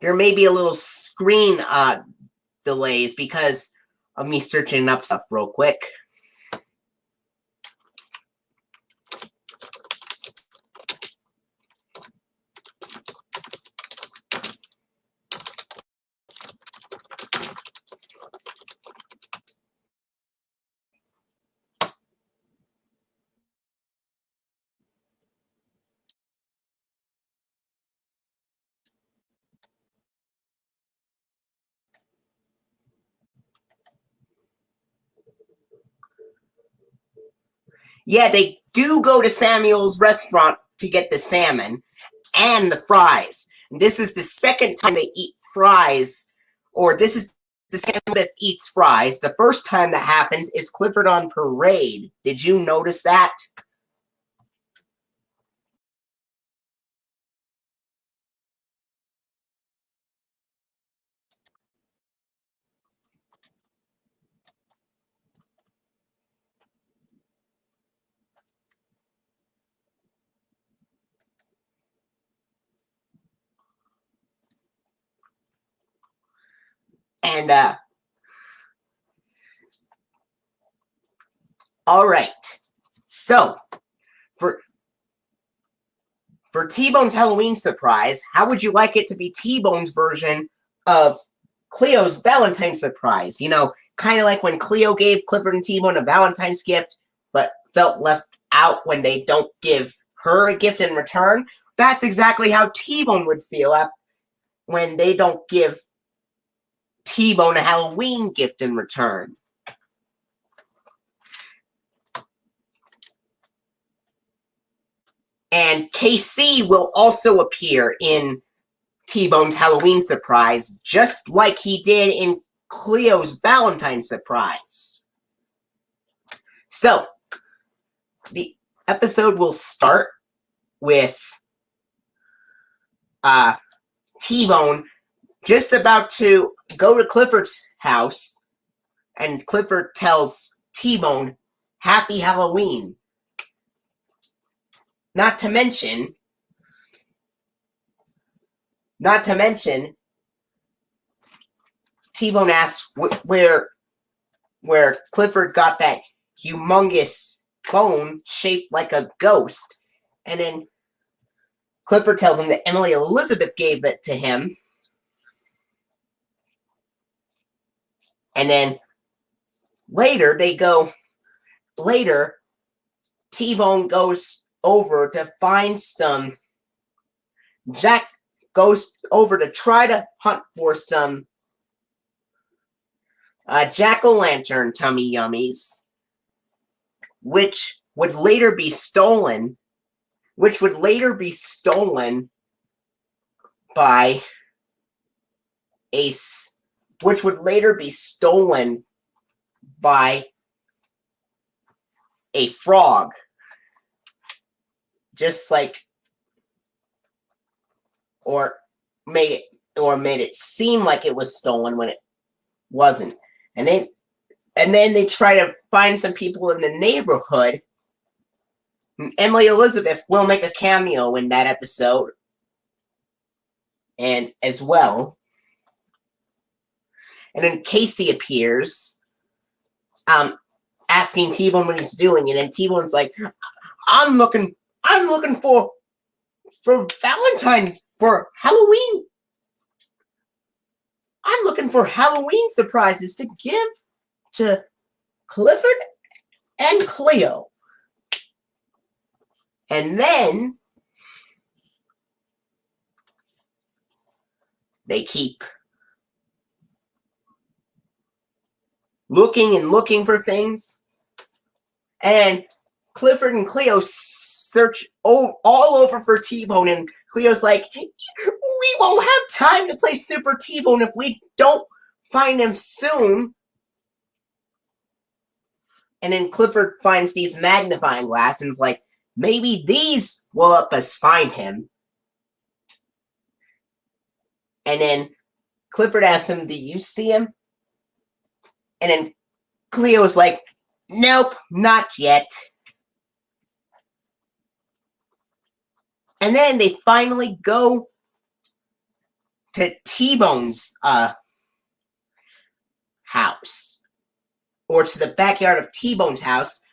there may be a little screen delays because of me searching up stuff real quick. Yeah, they do go to Samuel's restaurant to get the salmon and the fries. This is the second time they eat fries, or this is the second time that eats fries. The first time that happens is Clifford on parade. Did you notice that? And, all right. So, for T-Bone's Halloween surprise, how would you like it to be T-Bone's version of Cleo's Valentine's surprise? You know, kind of like when Cleo gave Clifford and T-Bone a Valentine's gift, but felt left out when they don't give her a gift in return. That's exactly how T-Bone would feel when they don't give T-Bone a Halloween gift in return. And KC will also appear in T-Bone's Halloween surprise, just like he did in Cleo's Valentine's surprise. So, the episode will start with T-Bone just about to go to Clifford's house, and Clifford tells T-Bone, "Happy Halloween." Not to mention, T-Bone asks where Clifford got that humongous bone shaped like a ghost. And then Clifford tells him that Emily Elizabeth gave it to him. And then later, T-Bone goes over to find some... Jack goes over to try to hunt for some jack-o'-lantern tummy yummies, which would later be stolen by a frog, just like, or made it seem like it was stolen when it wasn't. And then they try to find some people in the neighborhood. Emily Elizabeth will make a cameo in that episode, and as well. And then Casey appears, asking T-Bone what he's doing, and then T-Bone's like, I'm looking for Valentine, for Halloween. I'm looking for Halloween surprises to give to Clifford and Cleo. And then they keep looking and looking for things. And Clifford and Cleo search all over for T-Bone, and Cleo's like, we won't have time to play Super T-Bone if we don't find him soon. And then Clifford finds these magnifying glasses and is like, maybe these will help us find him. And then Clifford asks him, do you see him? And then Cleo's like, nope, not yet. And then they finally go to T-Bone's house. Or to the backyard of T-Bone's house.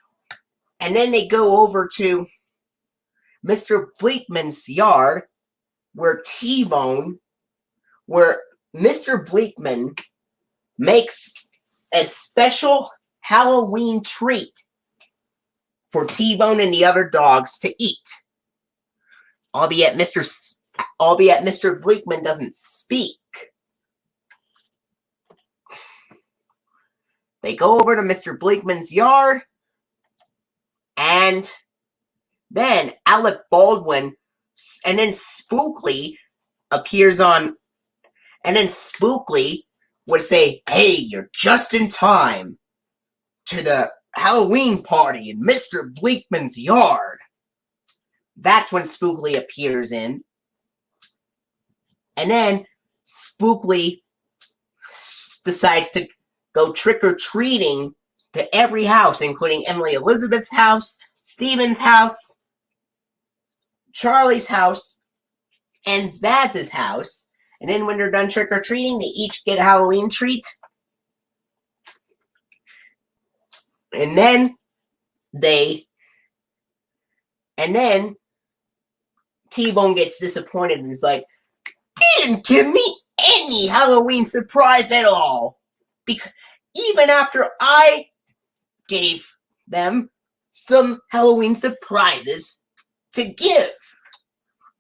And then they go over to Mr. Bleakman's yard, where Mr. Bleakman makes a special Halloween treat for T-Bone and the other dogs to eat. Albeit Mr. Bleakman doesn't speak. They go over to Mr. Bleakman's yard, and then Alec Baldwin, and then Spookly appears on, and then Spookly would say, hey, you're just in time to the Halloween party in Mr. Bleakman's yard. That's when Spookly appears in. And then Spookly decides to go trick-or-treating to every house, including Emily Elizabeth's house, Steven's house, Charlie's house, and Vaz's house. And then when they're done trick-or-treating, they each get a Halloween treat. And then T-Bone gets disappointed and is like, didn't give me any Halloween surprise at all. Because even after I gave them some Halloween surprises to give.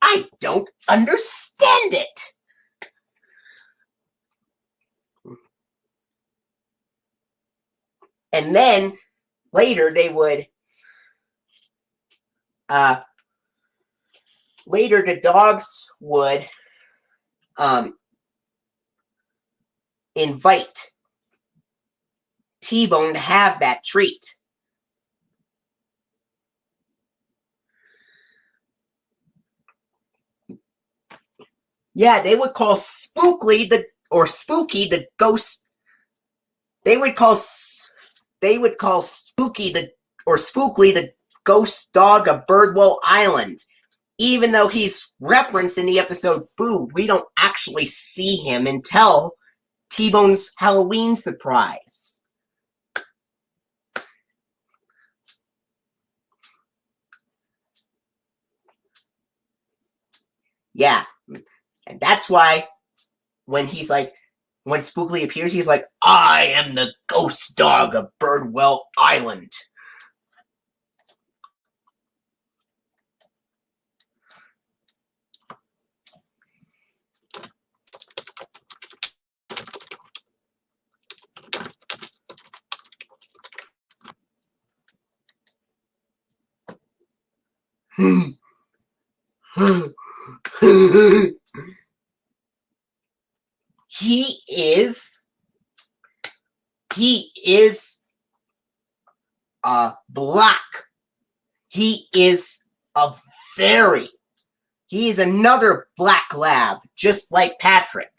I don't understand it. And then later they would later the dogs would invite T-Bone to have that treat. Yeah, they would call Spooky the ghost. They would call Spooky the ghost dog of Birdwell Island. Even though he's referenced in the episode Boo, we don't actually see him until T-Bone's Halloween surprise. Yeah, and that's why when Spookly appears, he's like, I am the ghost dog of Birdwell Island. He is black. He is another black lab, just like Patrick.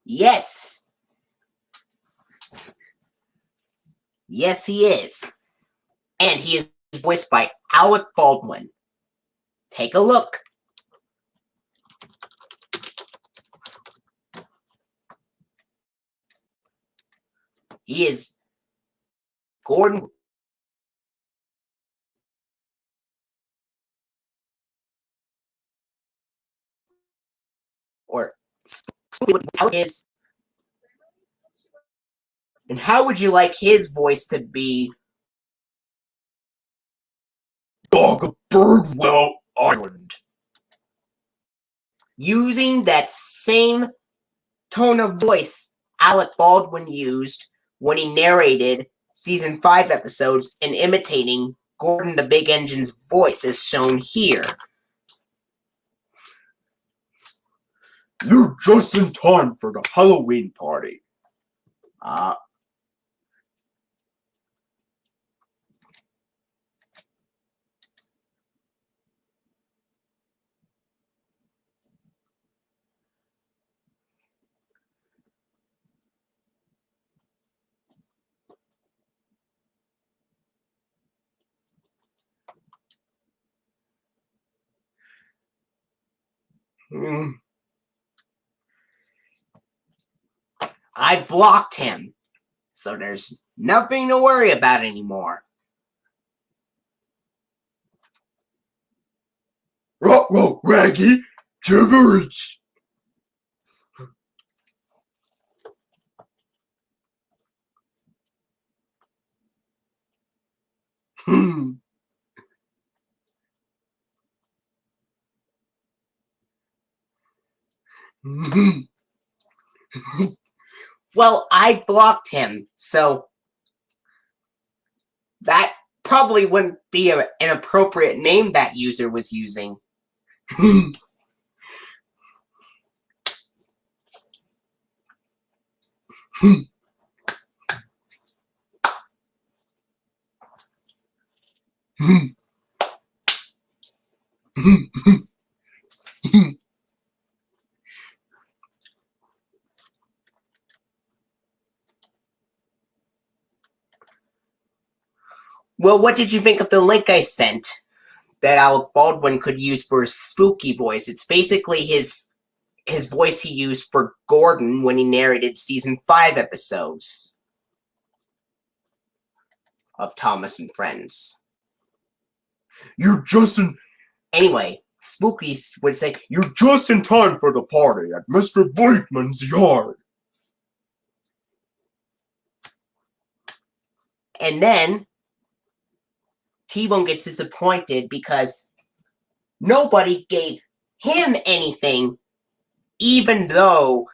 Yes. Yes, he is. And he is voiced by Alec Baldwin. Take a look. He is Gordon. Or his. And how would you like his voice to be? Dog Birdwell Island. Using that same tone of voice Alec Baldwin used when he narrated season 5 episodes and imitating Gordon the Big Engine's voice as shown here. You're just in time for the Halloween party. I blocked him, so there's nothing to worry about anymore. Ruh-roh, Raggy, gibberish. Well, I blocked him, so that probably wouldn't be an appropriate name that user was using. Well, what did you think of the link I sent that Alec Baldwin could use for his spooky voice? It's basically his voice he used for Gordon when he narrated season 5 episodes of Thomas and Friends. You're just in... Anyway, Spooky would say, you're just in time for the party at Mr. Blakeman's yard. And then T-Bone gets disappointed because nobody gave him anything, even though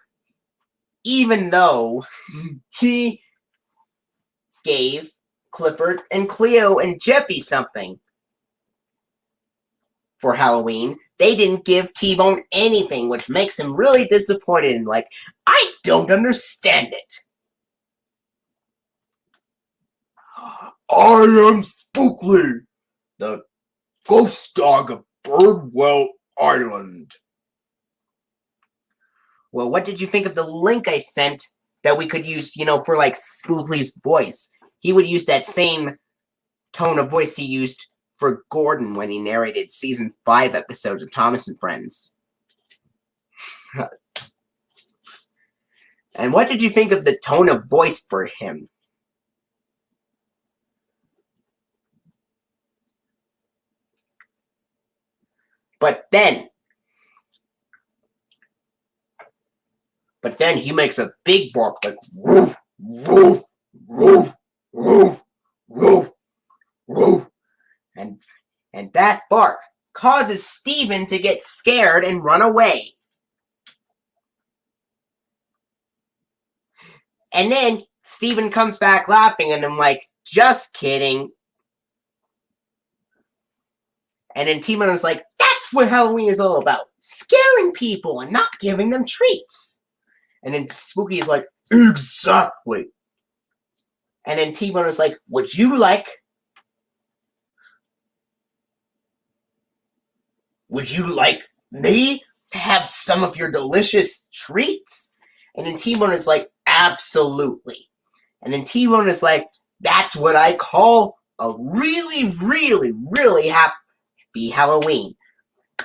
he gave Clifford and Cleo and Jeffy something for Halloween. They didn't give T-Bone anything, which makes him really disappointed and like, I don't understand it. I am Spookly, the ghost dog of Birdwell Island. Well, what did you think of the link I sent that we could use, for like Spookly's voice? He would use that same tone of voice he used for Gordon when he narrated season 5 episodes of Thomas and Friends. And what did you think of the tone of voice for him? But then he makes a big bark like woof, woof, woof, woof, woof, woof. And that bark causes Steven to get scared and run away. And then Steven comes back laughing and I'm like, just kidding. And then T-Bone is like, that's what Halloween is all about. Scaring people and not giving them treats. And then Spooky is like, exactly. And then T-Bone is like, would you like me to have some of your delicious treats? And then T-Bone is like, absolutely. And then T-Bone is like, that's what I call a really, really, really happy Halloween.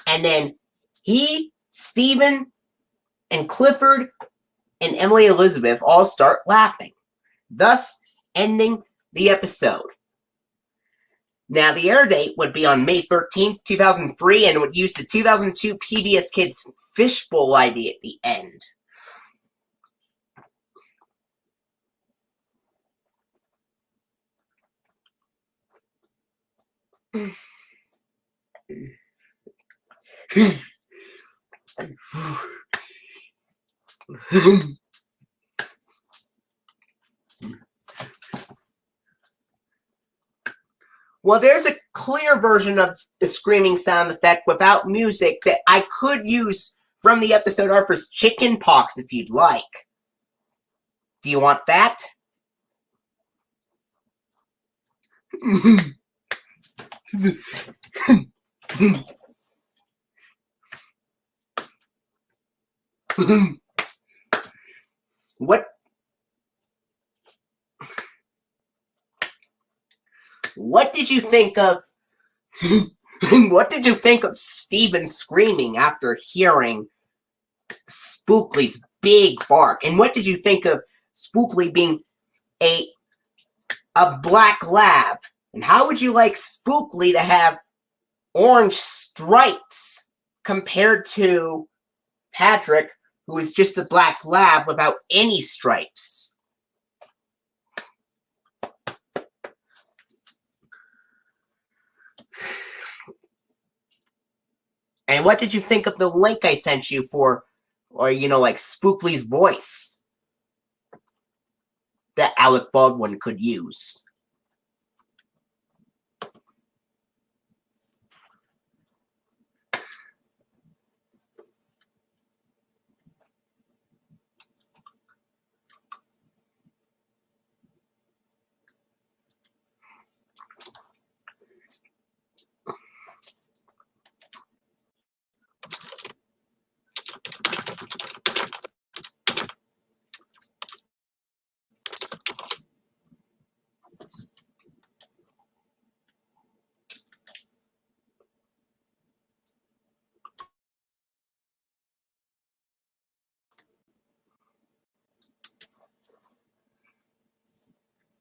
And then he, Steven, and Clifford, and Emily Elizabeth all start laughing. thus ending the episode. Now, the air date would be on May 13th, 2003, and would use the 2002 PBS Kids fishbowl idea at the end. Well, there's a clear version of the screaming sound effect without music that I could use from the episode art for chicken pox if you'd like. Do you want that? What did you think of what did you think of Steven screaming after hearing Spookly's big bark? And what did you think of Spookly being a black lab? And how would you like Spookly to have orange stripes compared to Patrick, who is just a black lab without any stripes? And what did you think of the link I sent you for, or like Spookly's voice that Alec Baldwin could use?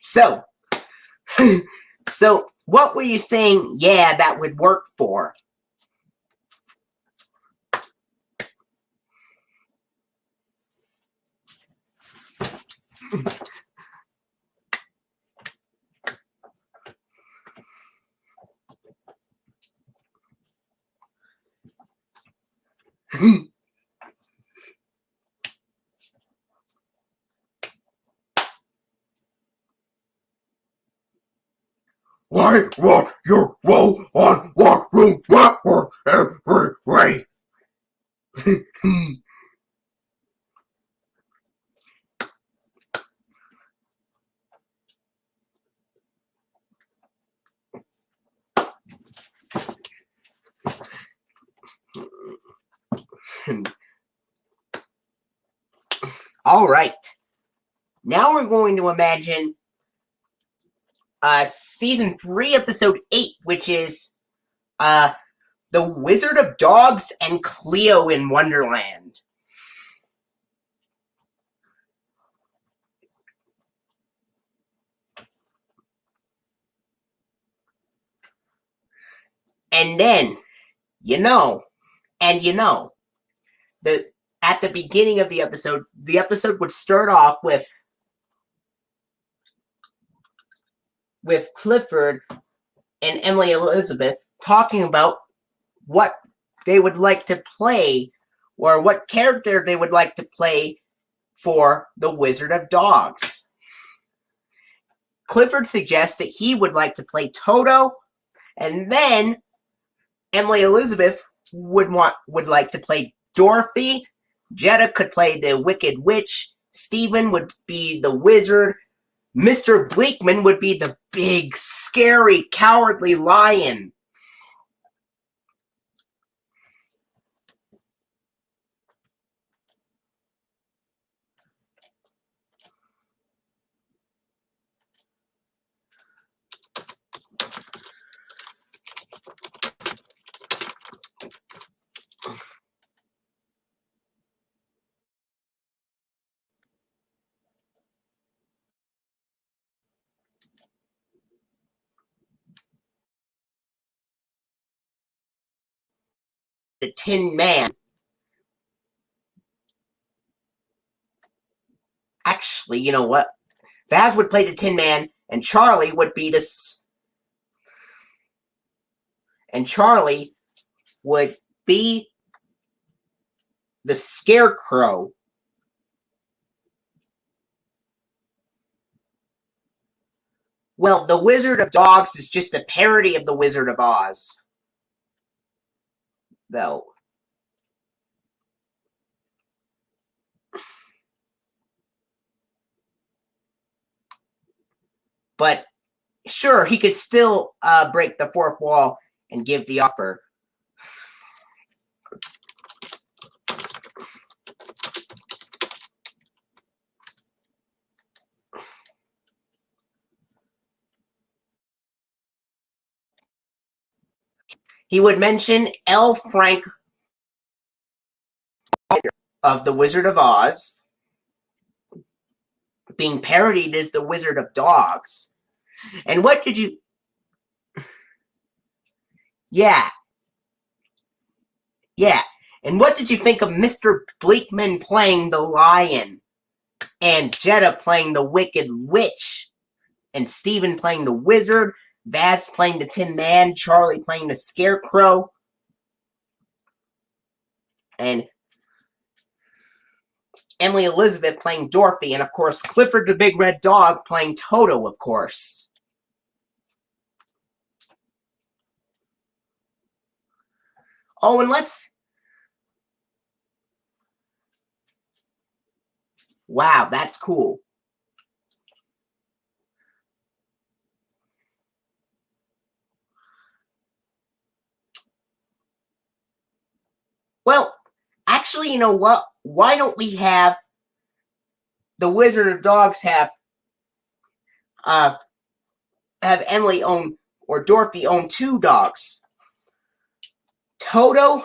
So, so what were you saying? Yeah, that would work for. Why won't you roll on what room every way? All right. Now we're going to imagine season 3, episode 8, which is The Wizard of Dogs and Cleo in Wonderland. And then, at the beginning of the episode would start off with Clifford and Emily Elizabeth talking about what they would like to play, or what character they would like to play for the Wizard of Dogs. Clifford suggests that he would like to play Toto, and then Emily Elizabeth would like to play Dorothy. Jetta could play the Wicked Witch. Stephen would be the Wizard. Mr. Bleakman would be the big, scary, cowardly lion. the Tin Man. Actually, you know what? Vaz would play the Tin Man, and Charlie would be this. And Charlie would be the Scarecrow. Well, the Wizard of Dogs is just a parody of the Wizard of Oz, though. But sure, he could still break the fourth wall and give the offer. He would mention L. Frank of the Wizard of Oz being parodied as the Wizard of Dogs. And what did you... Yeah. And what did you think of Mr. Bleakman playing the Lion, and Jetta playing the Wicked Witch, and Steven playing the Wizard, Vaz playing the Tin Man, Charlie playing the Scarecrow, and Emily Elizabeth playing Dorothy, and of course Clifford the Big Red Dog playing Toto, of course. Oh, and let's... Wow, that's cool. Well, actually, you know what? Why don't we have the Wizard of Dogs have Emily own, or Dorothy own 2 dogs. Toto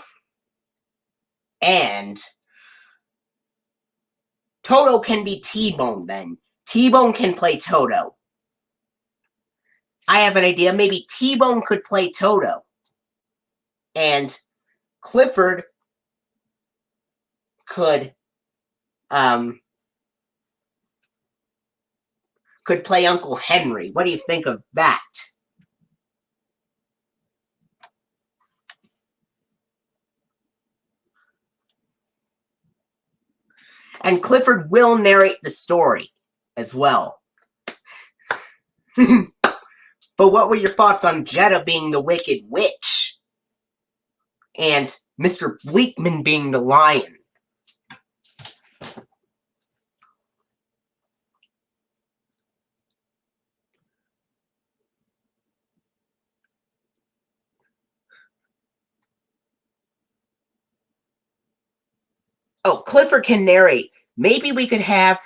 and... Toto can be T-Bone then. T-Bone can play Toto. I have an idea. Maybe T-Bone could play Toto. And Clifford could play Uncle Henry. What do you think of that? And Clifford will narrate the story as well. But what were your thoughts on Jetta being the Wicked Witch? And Mr. Bleakman being the Lion? Oh, Clifford can narrate. Maybe we could have...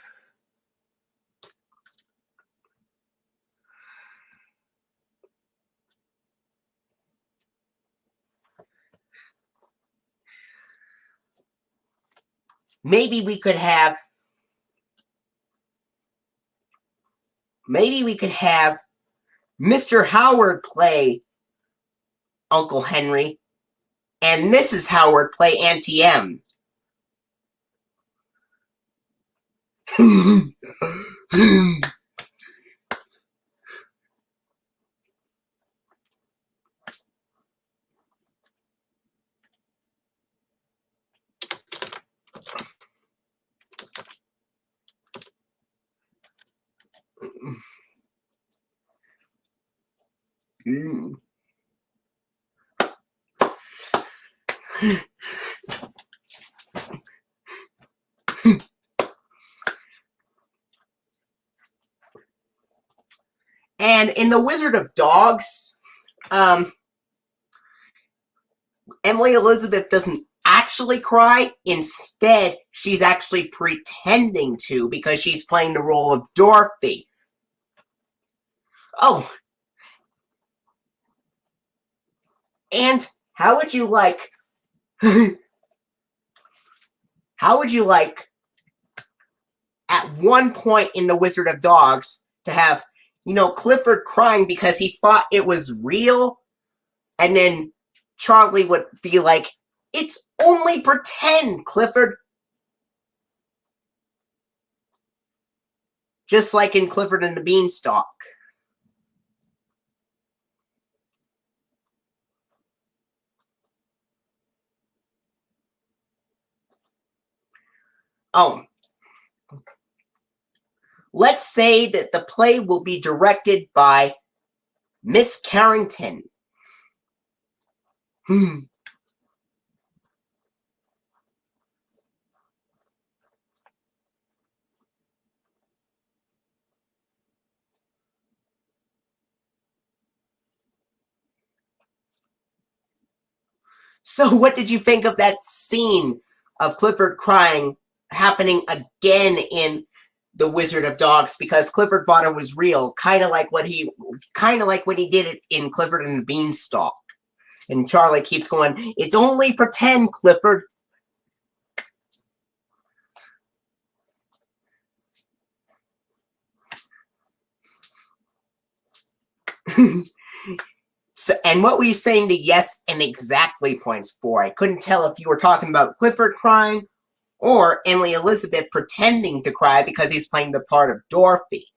Maybe we could have Mr. Howard play Uncle Henry, and Mrs. Howard play Auntie M. And in The Wizard of Dogs, Emily Elizabeth doesn't actually cry. Instead, she's actually pretending to, because she's playing the role of Dorothy. Oh. And how would you like... at one point in The Wizard of Dogs, to have, Clifford crying because he thought it was real, and then Charlie would be like, It's only pretend, Clifford. Just like in Clifford and the Beanstalk. Oh. Let's say that the play will be directed by Miss Carrington. So what did you think of that scene of Clifford crying happening again in The Wizard of Dogs? Because Clifford thought it was real, kind of like when he did it in Clifford and the Beanstalk. And Charlie keeps going, "It's only pretend, Clifford." So, and what were you saying the yes and exactly points for? I couldn't tell if you were talking about Clifford crying or Emily Elizabeth pretending to cry because he's playing the part of Dorothy.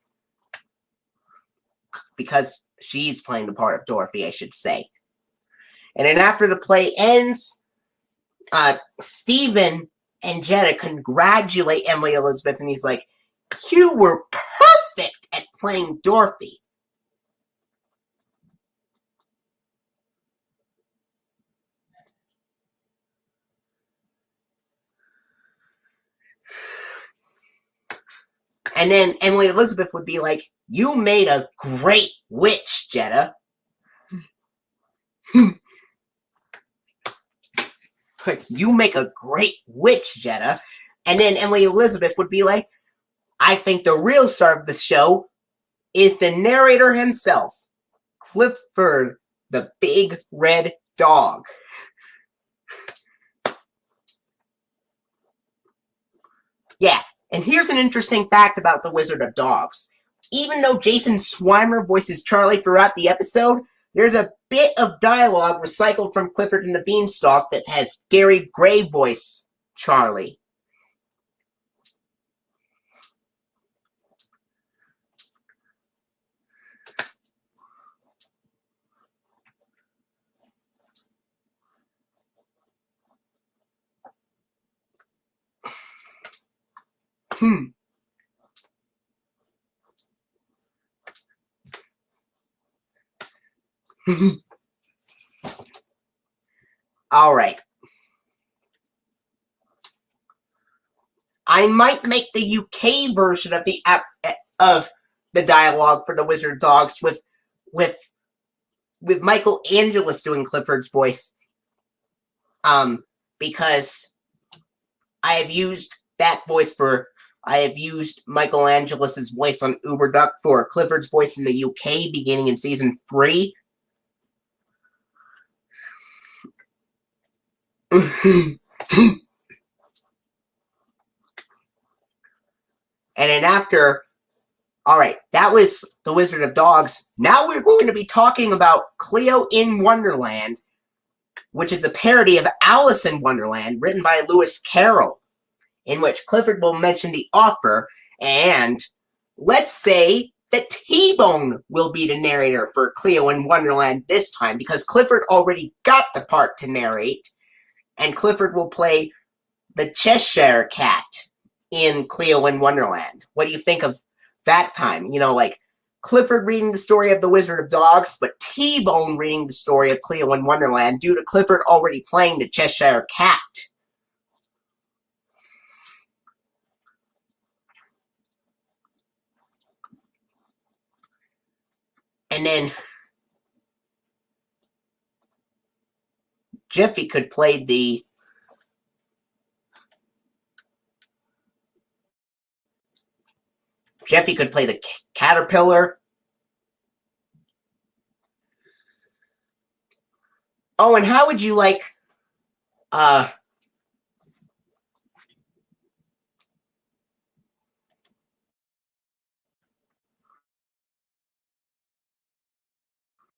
Because she's playing the part of Dorothy, I should say. And then after the play ends, Stephen and Jetta congratulate Emily Elizabeth, and he's like, "You were perfect at playing Dorothy." And then Emily Elizabeth would be like, "You made a great witch, Jetta." Like, "You make a great witch, Jetta." And then Emily Elizabeth would be like, "I think the real star of the show is the narrator himself, Clifford, the big red dog." Yeah, and here's an interesting fact about The Wizard of Dogs. Even though Jason Schweimer voices Charlie throughout the episode, there's a bit of dialogue recycled from Clifford and the Beanstalk that has Gary Gray voice Charlie. All right. I might make the UK version of the dialogue for The Wizard of Dogs with Michael Angelis doing Clifford's voice. Because I have used Michael Angelis' voice on Uberduck for Clifford's voice in the UK beginning in season 3. And then after, alright, that was The Wizard of Dogs. Now we're going to be talking about Cleo in Wonderland, which is a parody of Alice in Wonderland, written by Lewis Carroll, in which Clifford will mention the author, and let's say that T-Bone will be the narrator for Cleo in Wonderland this time, because Clifford already got the part to narrate, and Clifford will play the Cheshire Cat in Cleo in Wonderland. What do you think of that time? You know, like Clifford reading the story of The Wizard of Dogs, but T-Bone reading the story of Cleo in Wonderland due to Clifford already playing the Cheshire Cat. And then Jeffy could play the caterpillar. Oh, and how would you like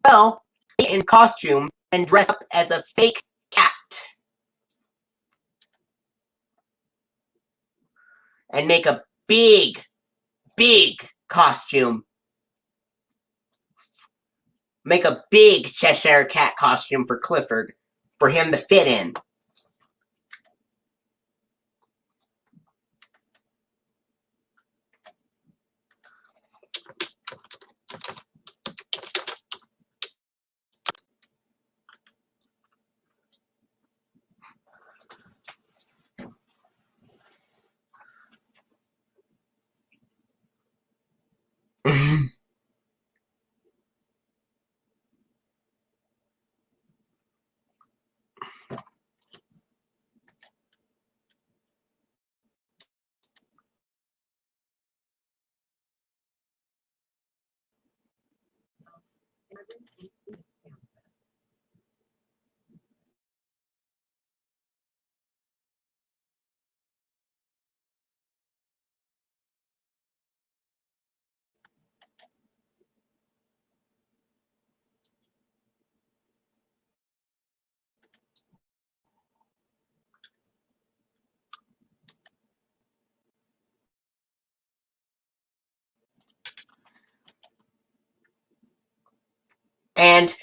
well, in costume and dress up as a fake cat? and make a big costume. Make a big Cheshire Cat costume for Clifford, for him to fit in. And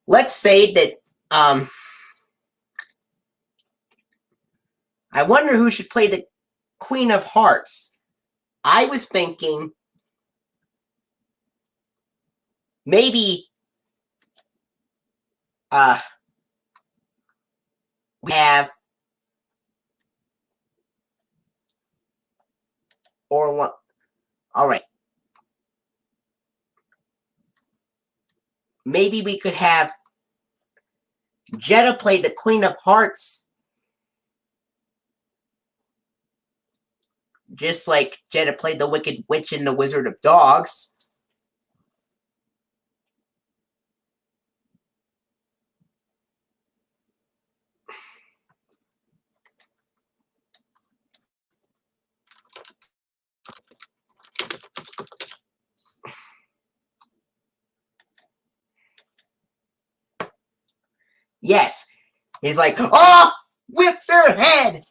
let's say that, I wonder who should play the Queen of Hearts. I was thinking maybe we have, or one. All right. Maybe we could have Jetta play the Queen of Hearts, just like Jetta played the Wicked Witch and the Wizard of Dogs. Yes. He's like, oh, whip their head!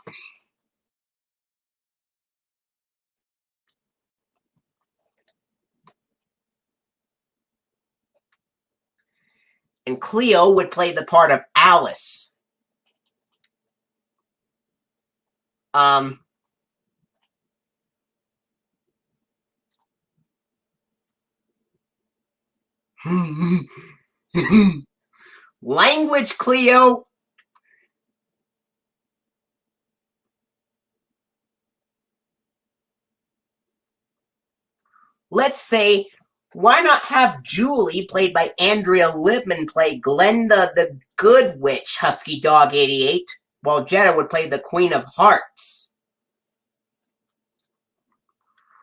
And Cleo would play the part of Alice. Language, Cleo! Let's say, why not have Julie, played by Andrea Libman, play Glenda the Good Witch, Husky Dog 88, while Jetta would play the Queen of Hearts.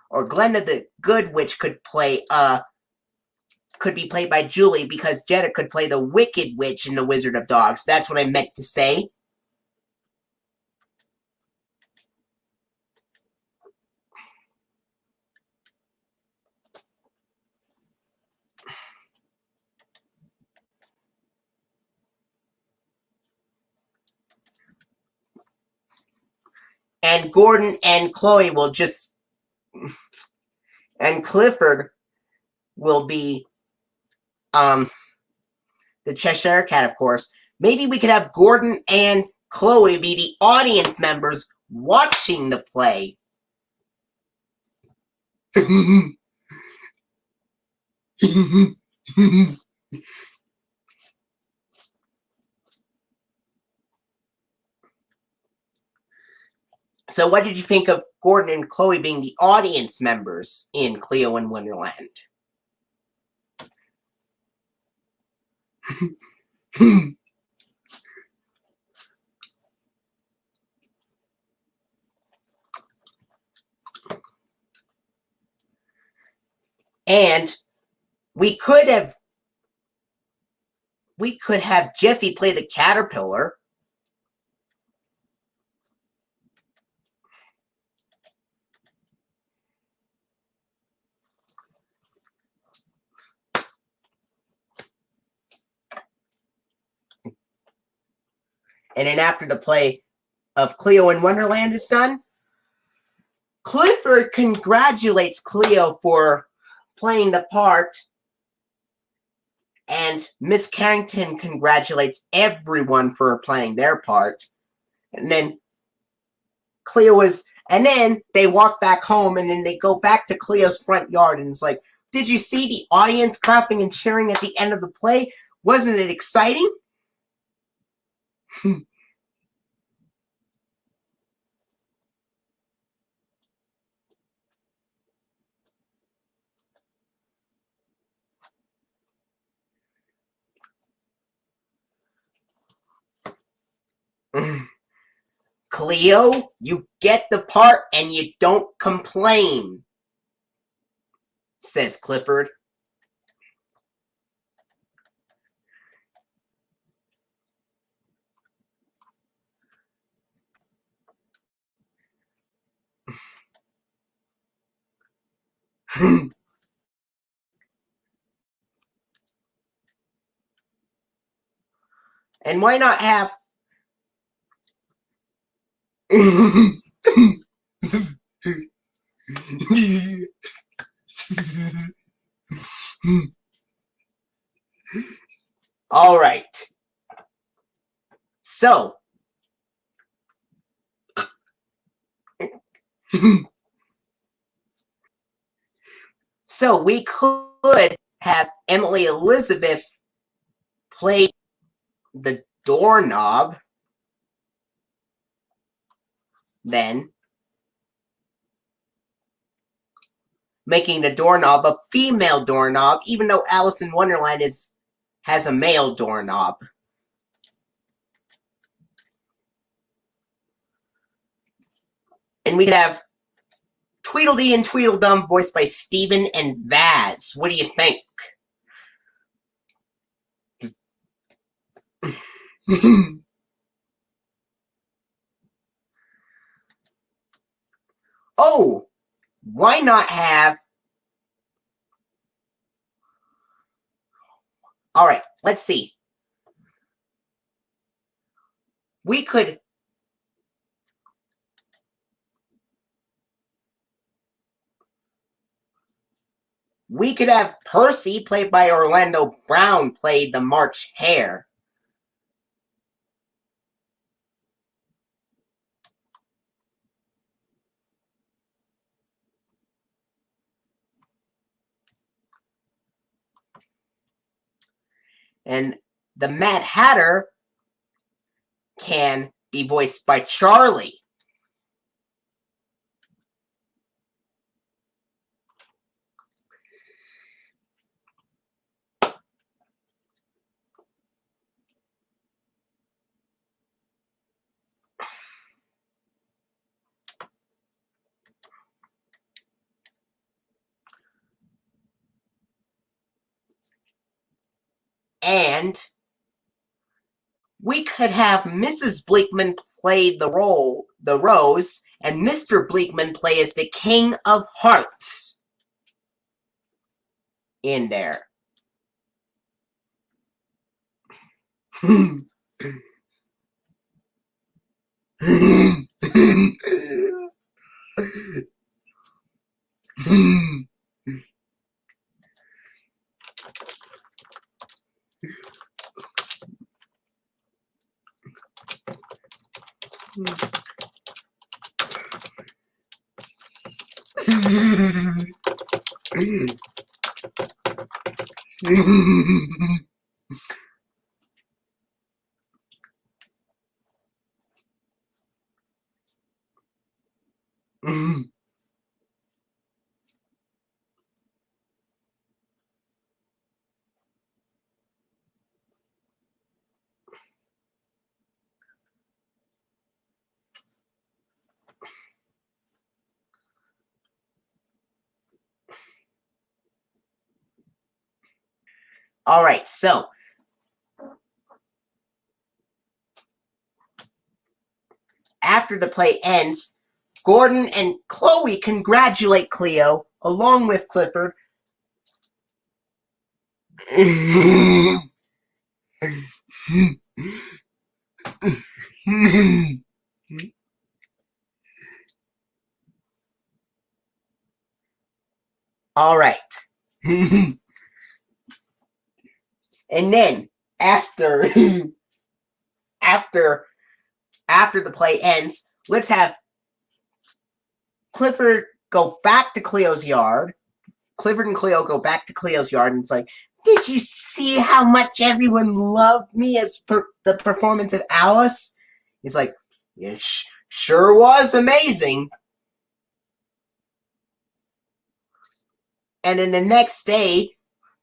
Or Glenda the Good Witch could be played by Julie, because Jetta could play the Wicked Witch in the Wizard of Dogs. That's what I meant to say. And Gordon and Chloe will just... And Clifford will be the Cheshire Cat, of course. Maybe we could have Gordon and Chloe be the audience members watching the play. So what did you think of Gordon and Chloe being the audience members in Cleo in Wonderland? And we could have Jeffy play the caterpillar. And then after the play, of Cleo in Wonderland is done, Clifford congratulates Cleo for playing the part, and Miss Carrington congratulates everyone for playing their part. And then and then they walk back home, and then they go back to Cleo's front yard, and it's like, did you see the audience clapping and cheering at the end of the play? Wasn't it exciting? Cleo, you get the part and you don't complain, says Clifford. And why not have... All right. So... So we could have Emily Elizabeth play the doorknob, then making the doorknob a female doorknob, even though Alice in Wonderland has a male doorknob. And we'd have Tweedledee and Tweedledum voiced by Steven and Vaz. What do you think? Oh, why not have... All right, let's see. We could have Percy, played by Orlando Brown, play the March Hare. And the Mad Hatter can be voiced by Charlie. And we could have Mrs. Bleakman play the Rose, and Mr. Bleakman play as the King of Hearts in there. All right, so after the play ends, Gordon and Chloe congratulate Cleo along with Clifford. All right. And then after after after the play ends, let's have Clifford go back to Cleo's yard. Clifford and Cleo go back to Cleo's yard, and it's like, did you see how much everyone loved me as the performance of Alice? He's like, it sure was amazing. And then the next day,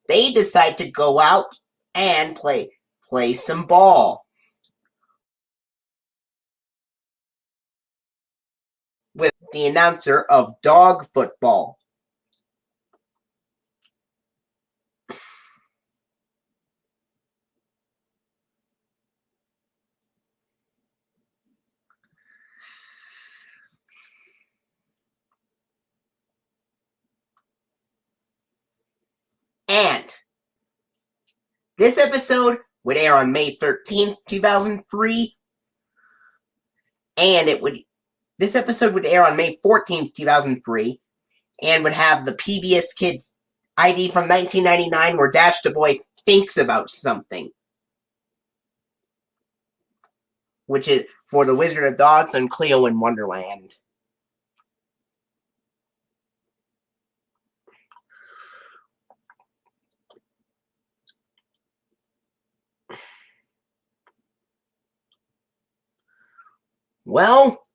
they decide to go out and play some ball with the announcer of dog football. And this episode would air on May 13th, 2003, and this episode would air on May 14th, 2003, and would have the PBS Kids ID from 1999 where Dash the Boy thinks about something, which is for the Wizard of Dogs and Cleo in Wonderland. Well,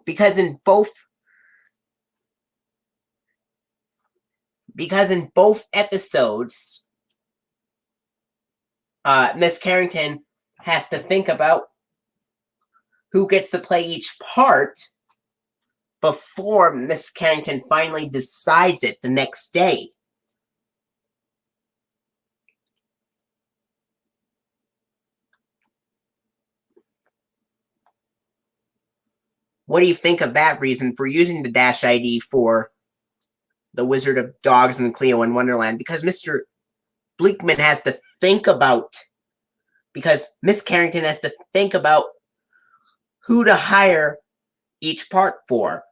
because in both episodes, Miss Carrington has to think about who gets to play each part before Miss Carrington finally decides it the next day. What do you think of that reason for using the Dash ID for the Wizard of Dogs and Cleo in Wonderland? Because Mr. Bleakman has to think about, because Miss Carrington has to think about who to hire each part for.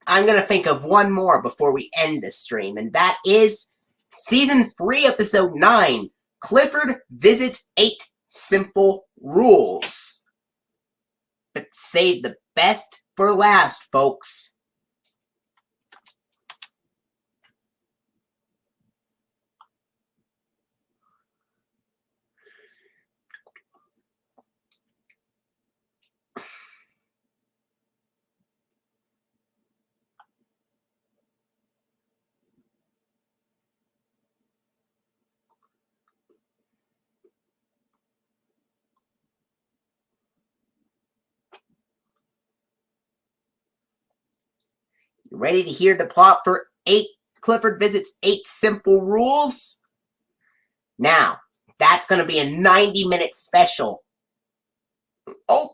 I'm going to think of one more before we end this stream, and that is Season 3, Episode 9, Clifford Visits 8 Simple Rules. But save the best for last, folks. You ready to hear the plot for Clifford Visits 8 Simple Rules? Now, that's going to be a 90-minute special. Oh!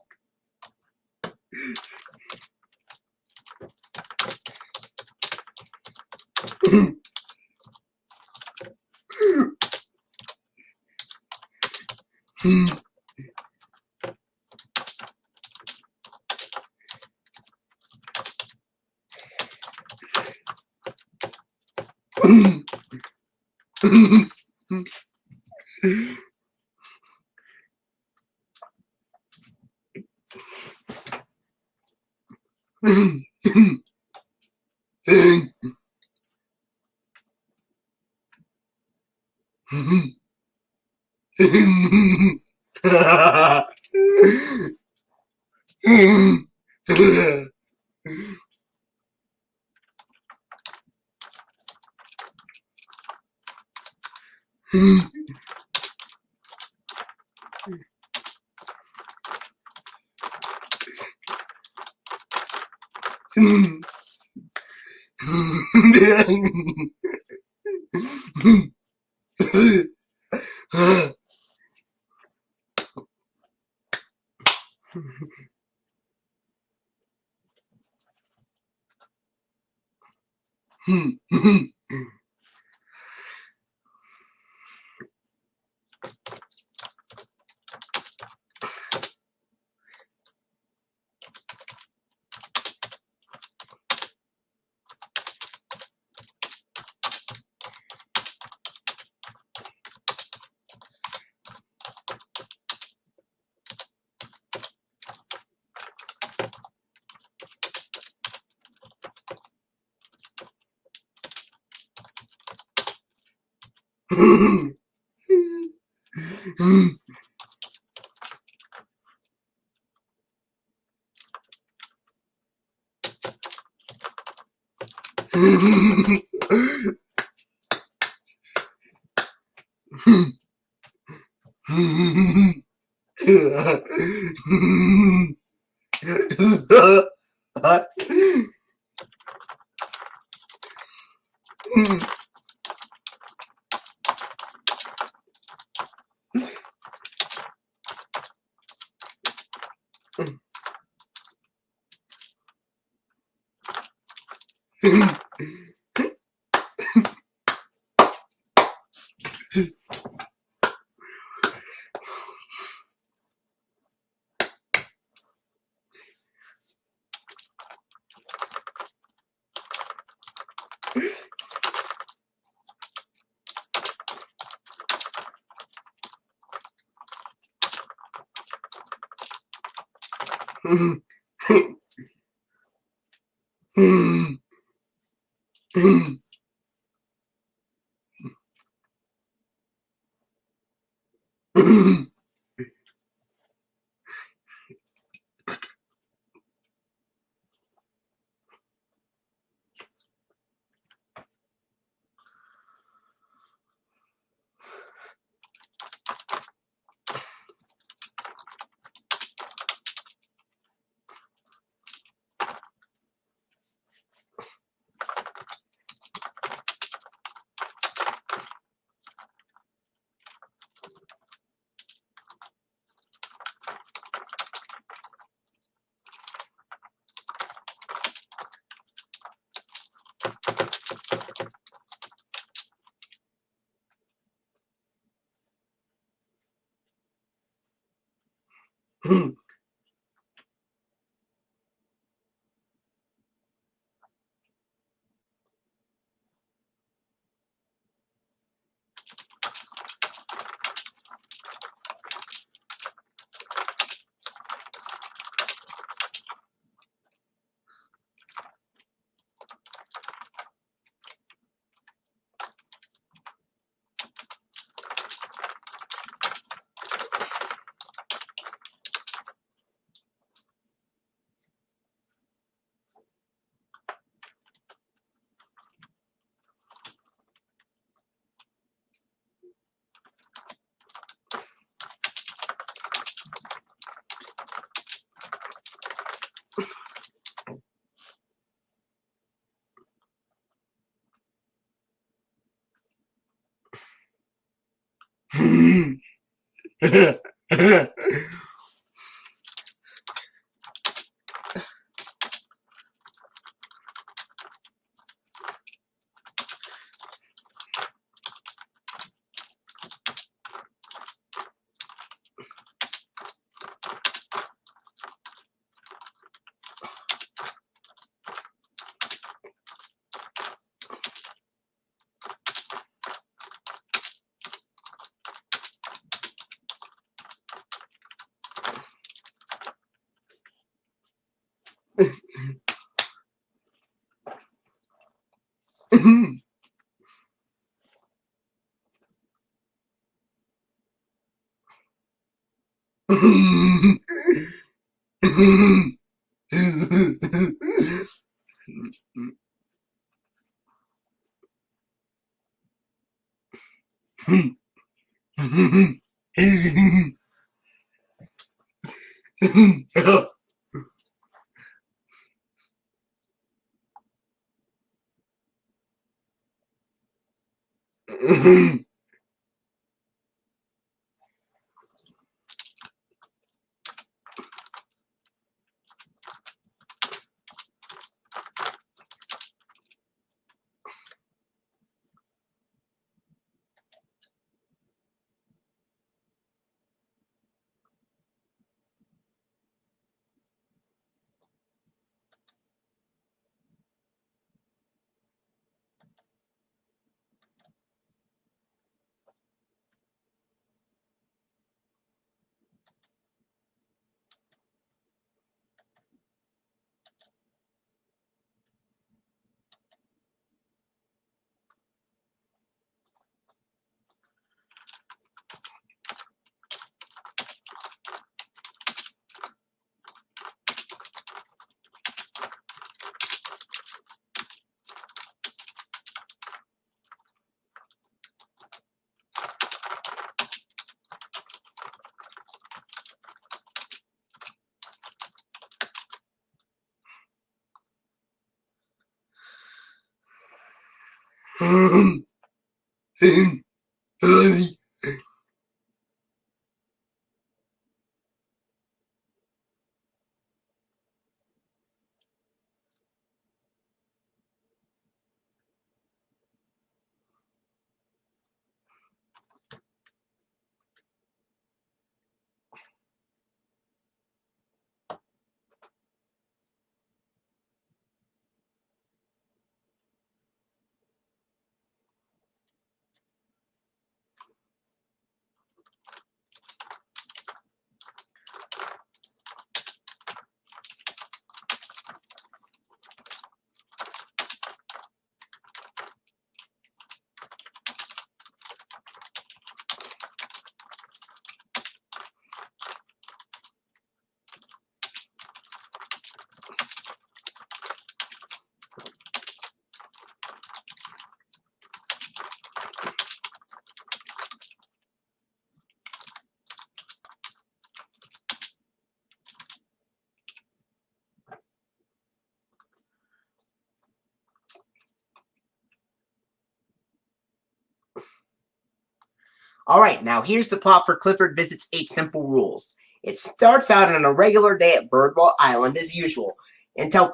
Alright, now here's the plot for Clifford Visits 8 Simple Rules. It starts out on a regular day at Birdwell Island as usual, until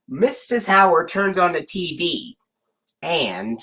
Mrs. Howard turns on the TV, and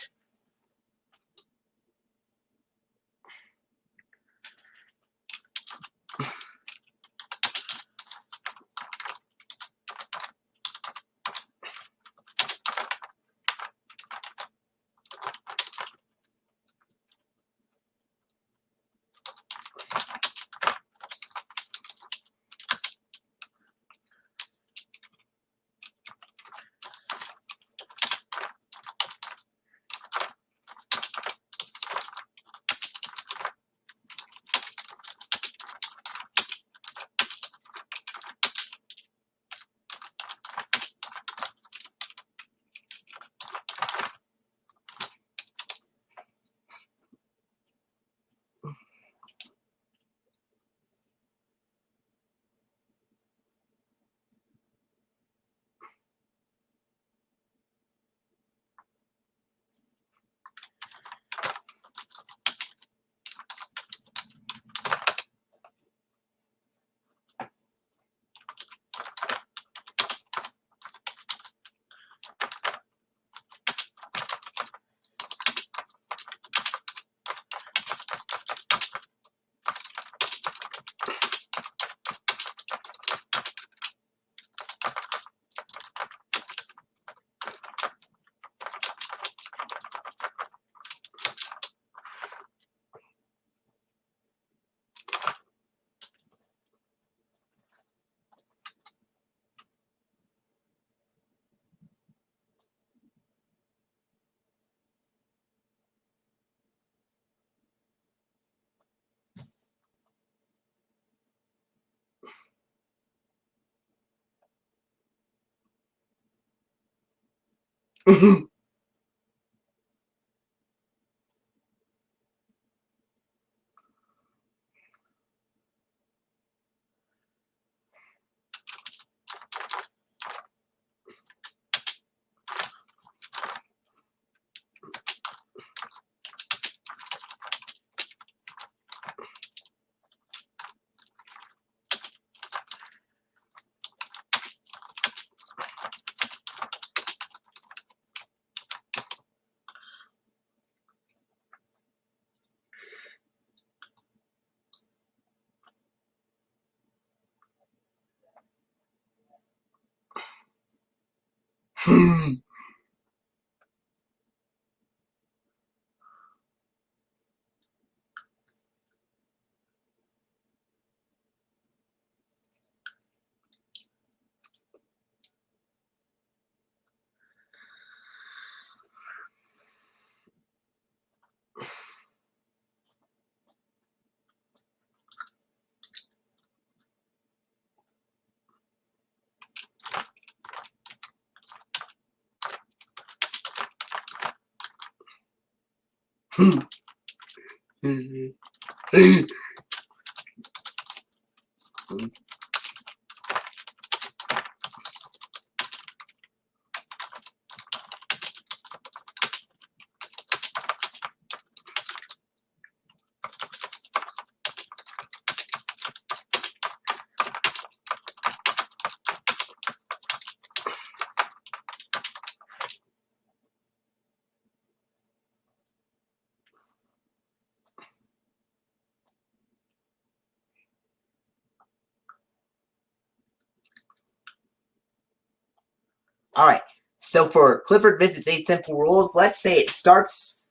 Alright, so for Clifford Visits 8 Simple Rules, let's say it starts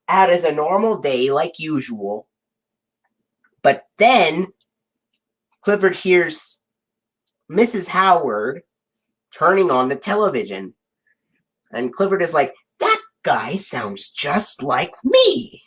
out as a normal day like usual, but then Clifford hears Mrs. Howard turning on the television. And Clifford is like, that guy sounds just like me.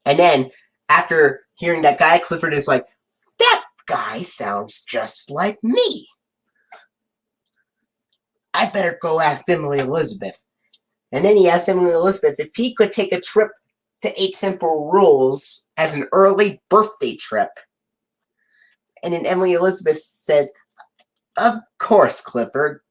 And then, after hearing that guy, Clifford is like, that guy sounds just like me. I better go ask Emily Elizabeth. And then he asked Emily Elizabeth if he could take a trip to 8 Simple Rules as an early birthday trip. And then Emily Elizabeth says, of course, Clifford.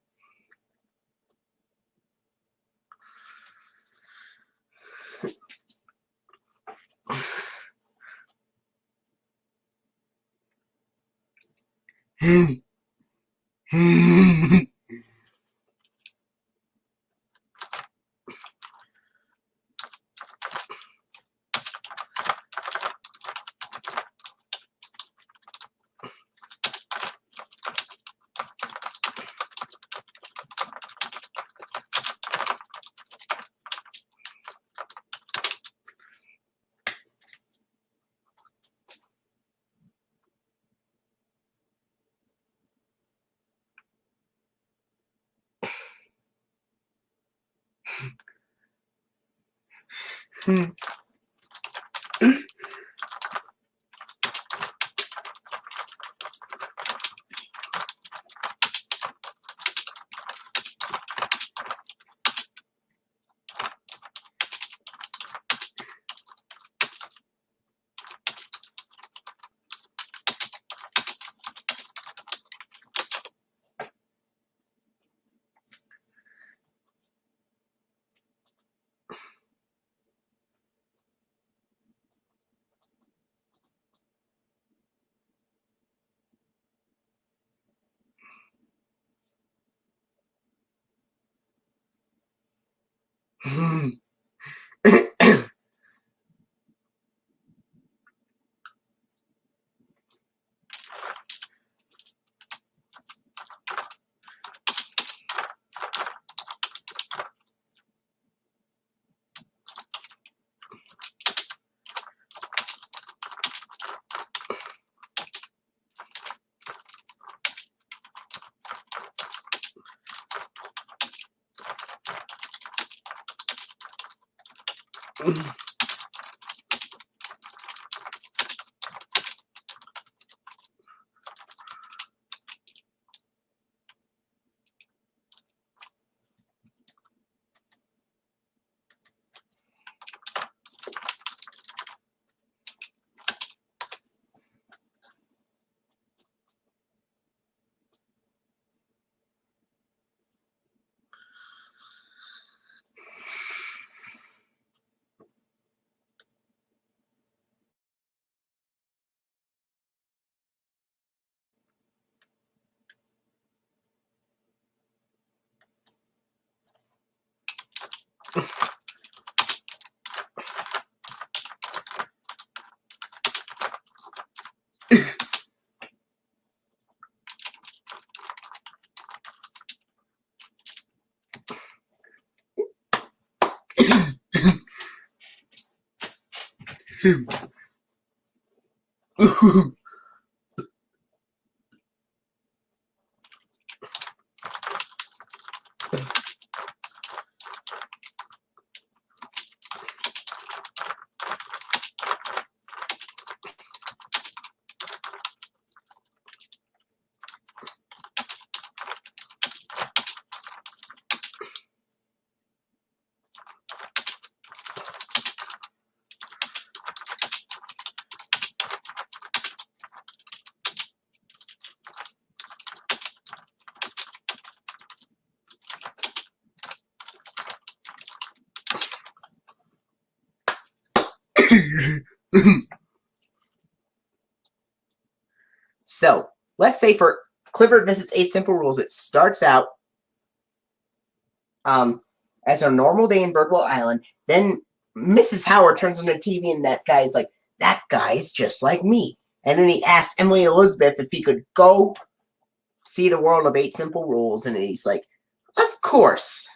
So, let's say for Clifford Visits 8 Simple Rules, it starts out as a normal day in Birdwell Island. Then Mrs. Howard turns on the TV and that guy's like, that guy's just like me. And then he asks Emily Elizabeth if he could go see the world of 8 Simple Rules. And he's like, of course.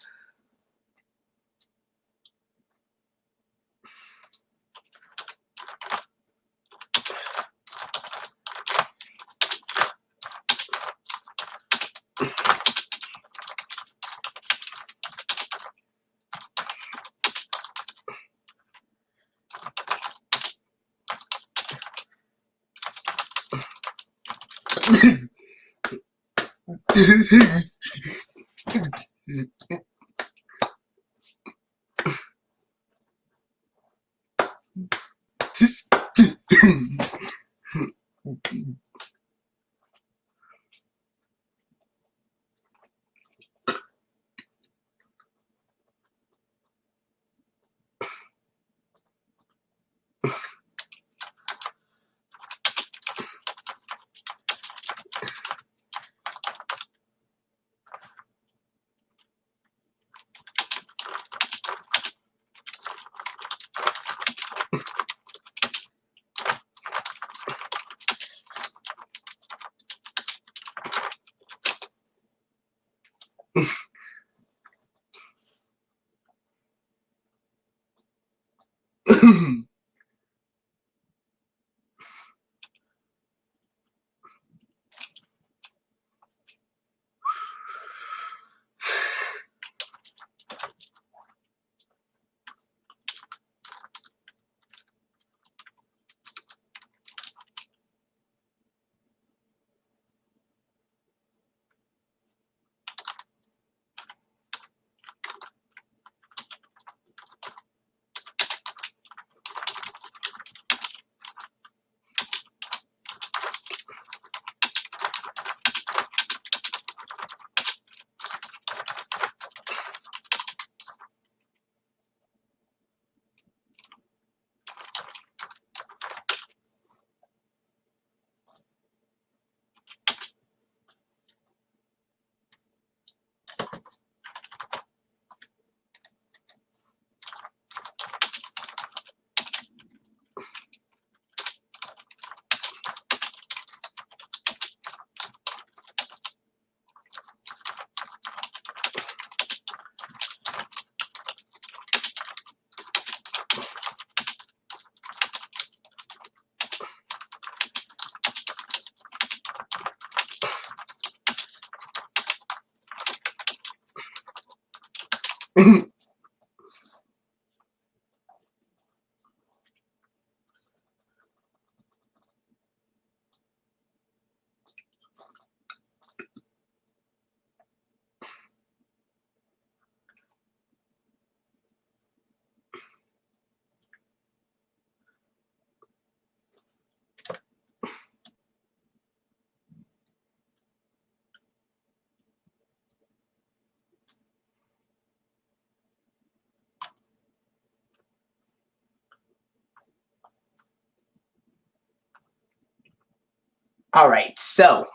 All right, so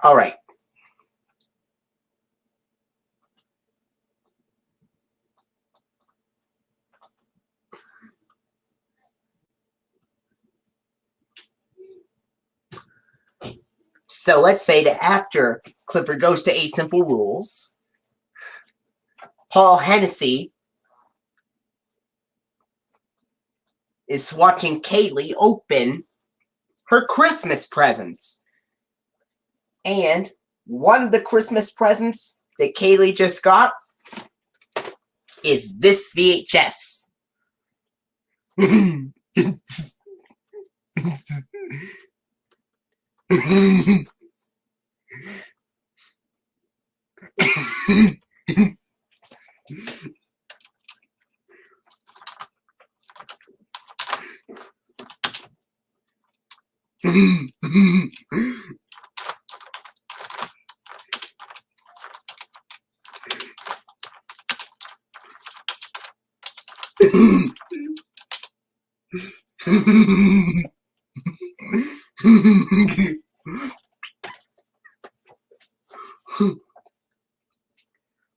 all right. So let's say that after Clifford goes to 8 Simple Rules, Paul Hennessy is watching Kaylee open her Christmas presents. And one of the Christmas presents that Kaylee just got is this VHS.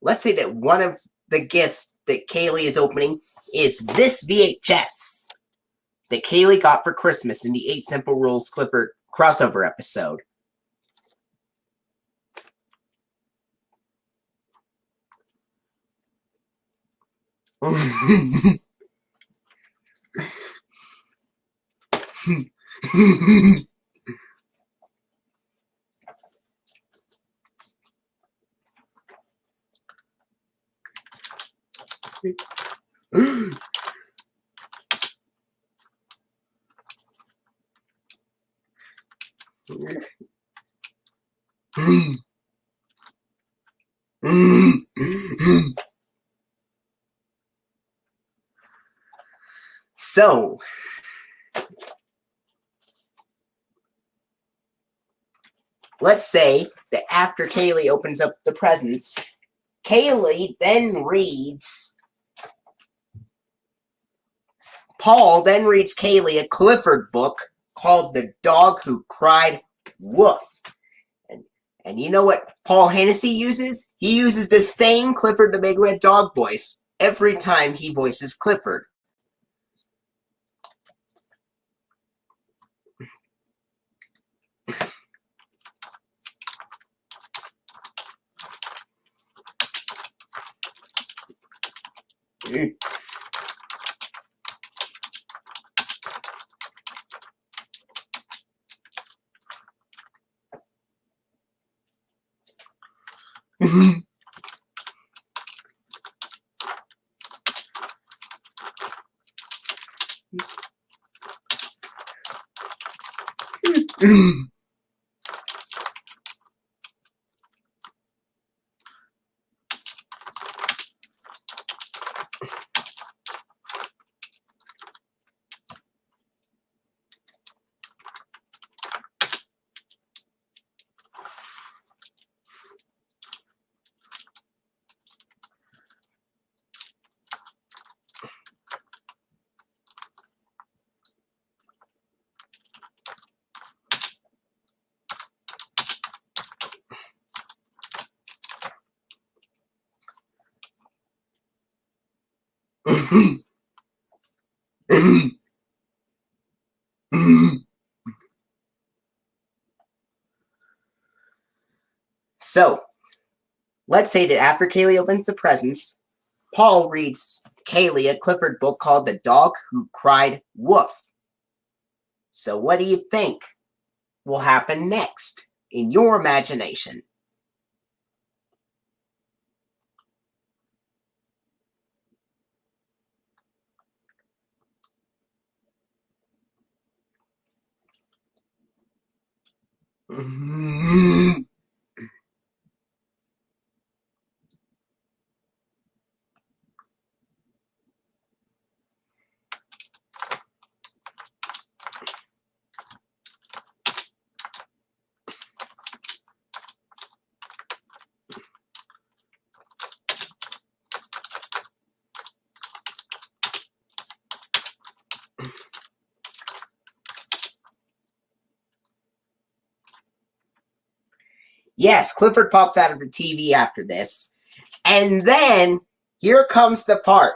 Let's say that one of the gifts that Kaylee is opening is this VHS that Kaylee got for Christmas in the 8 Simple Rules Clifford crossover episode. So, let's say that after Kaylee opens up the presents, Kaylee then reads, Paul then reads Kaylee a Clifford book called The Dog Who Cried Woof. And you know what Paul Hennessy uses? He uses the same Clifford the Big Red Dog voice every time he voices Clifford. So, let's say that after Kaylee opens the presents, Paul reads Kaylee a Clifford book called The Dog Who Cried Woof. So what do you think will happen next in your imagination? Yes, Clifford pops out of the TV after this. And then, here comes the part.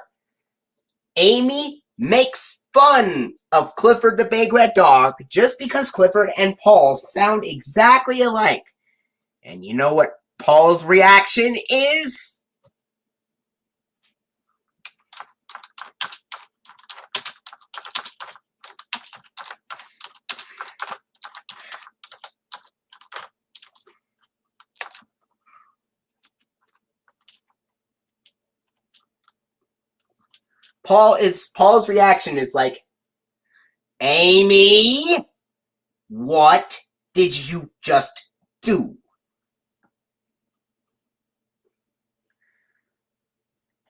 Amy makes fun of Clifford the Big Red Dog just because Clifford and Paul sound exactly alike. And you know what Paul's reaction is? Paul's reaction is like, Amy, what did you just do?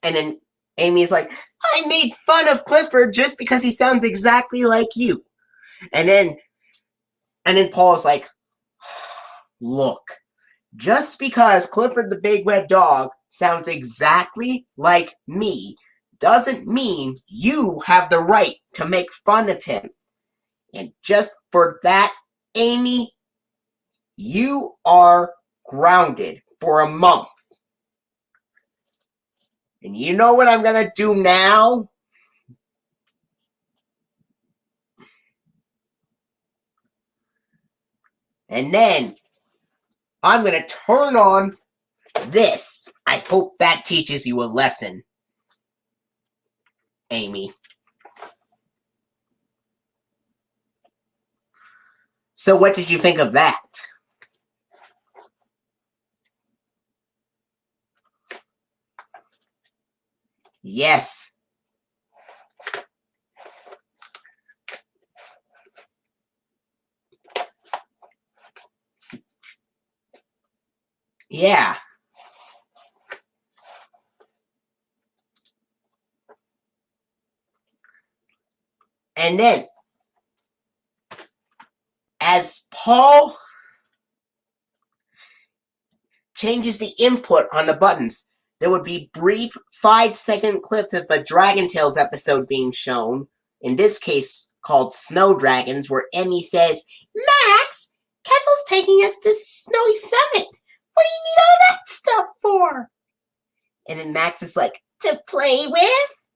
And then Amy's like, I made fun of Clifford just because he sounds exactly like you. And then Paul's like, look, just because Clifford the Big Red Dog sounds exactly like me doesn't mean you have the right to make fun of him. And just for that, Amy, you are grounded for a month. And you know what I'm going to do now? And then I'm going to turn on this. I hope that teaches you a lesson, Amy. So what did you think of that? Yes. Yeah. And then, as Paul changes the input on the buttons, there would be brief 5-second clips of a Dragon Tales episode being shown, in this case called Snow Dragons, where Emmy says, Max, Kessel's taking us to Snowy Summit. What do you need all that stuff for? And then Max is like, to play with?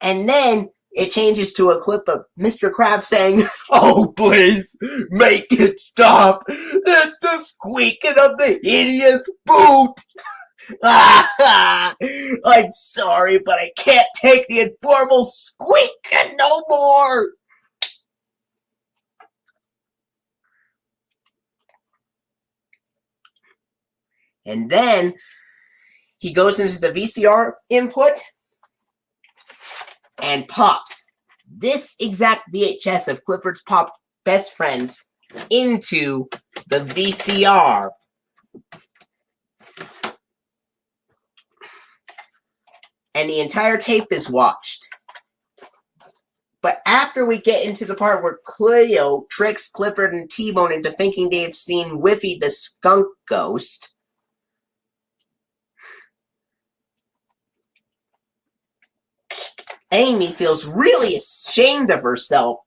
And then it changes to a clip of Mr. Krabs saying, oh, please, make it stop. That's the squeaking of the hideous boot. I'm sorry, but I can't take the informal squeak no more. And then he goes into the VCR input and pops this exact VHS of Clifford's Pop Best Friends into the VCR. And the entire tape is watched. But after we get into the part where Cleo tricks Clifford and T-Bone into thinking they've seen Whiffy the skunk ghost, Amy feels really ashamed of herself.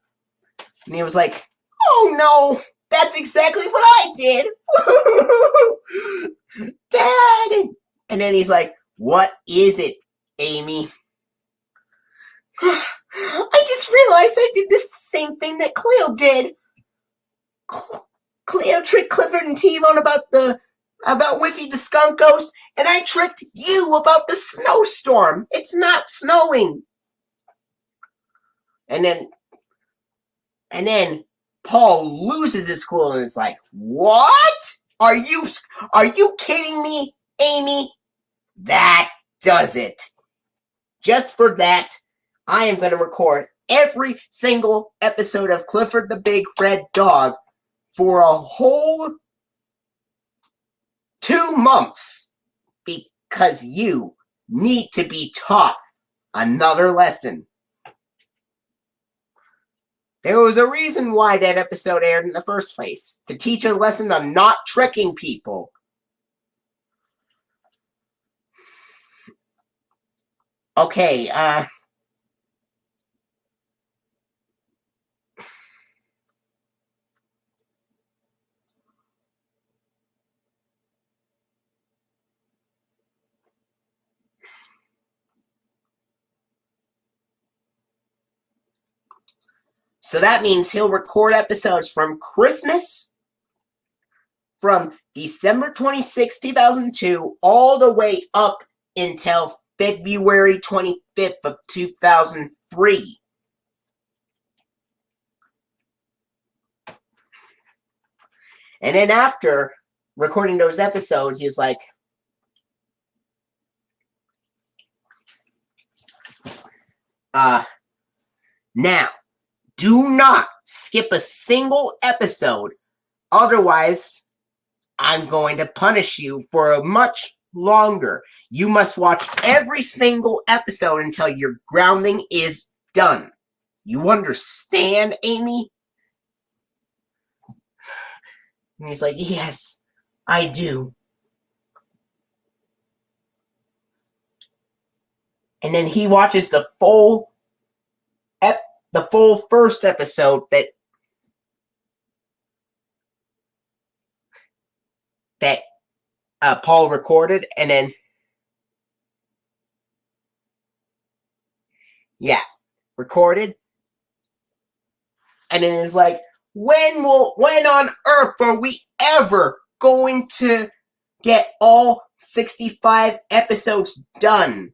And he was like, oh no, that's exactly what I did. Dad! And then he's like, what is it, Amy? I just realized I did this same thing that Cleo did. Cleo tricked Clifford and T-Bone about Whiffy the skunk ghost, and I tricked you about the snowstorm. It's not snowing. And then Paul loses his cool and is like, "What? Are you kidding me, Amy? That does it. Just for that, I am going to record every single episode of Clifford the Big Red Dog for a whole 2 months because you need to be taught another lesson." There was a reason why that episode aired in the first place, to teach a lesson on not tricking people. Okay, so that means he'll record episodes from Christmas, from December 26, 2002, all the way up until February 25th of 2003. And then after recording those episodes, he was like, now, do not skip a single episode, otherwise I'm going to punish you for a much longer. You must watch every single episode until your grounding is done. You understand, Amy? And he's like, "Yes, I do." And then he watches the full first episode that Paul recorded, and then recorded, and then it's like, when on earth are we ever going to get all 65 episodes done?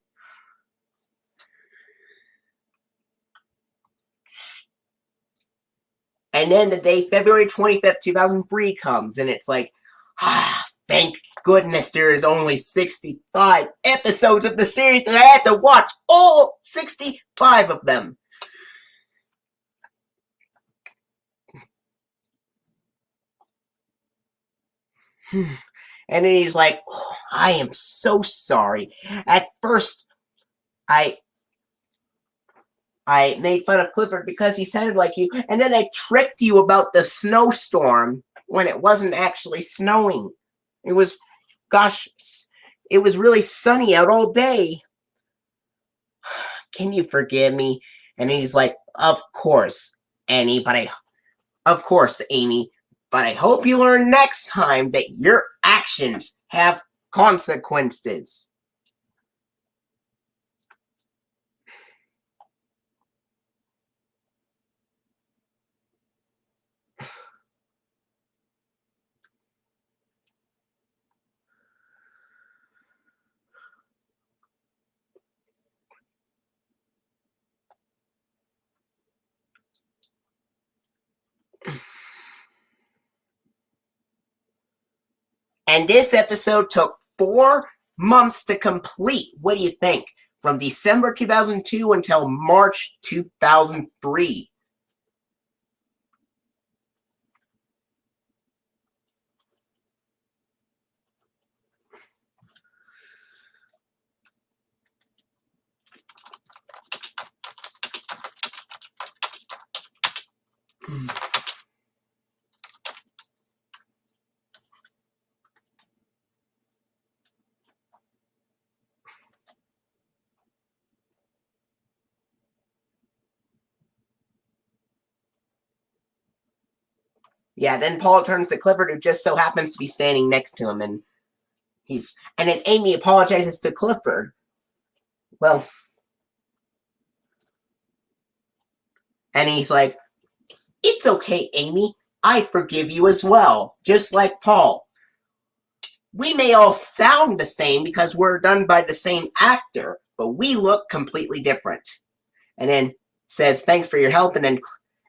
And then the day, February 25th, 2003 comes, and it's like, thank goodness there is only 65 episodes of the series, and I had to watch all 65 of them. And then he's like, "Oh, I am so sorry. At first, I made fun of Clifford because he sounded like you, and then I tricked you about the snowstorm when it wasn't actually snowing. It was, it was really sunny out all day. Can you forgive me?" And he's like, "Of course, Amy, but I hope you learn next time that your actions have consequences." And this episode took 4 months to complete. What do you think? From December 2002 until March 2003. Yeah, then Paul turns to Clifford, who just so happens to be standing next to him, and then Amy apologizes to Clifford. Well, And he's like, "It's okay, Amy. I forgive you as well, just like Paul. We may all sound the same because we're done by the same actor, but we look completely different." And then says, "Thanks for your help." And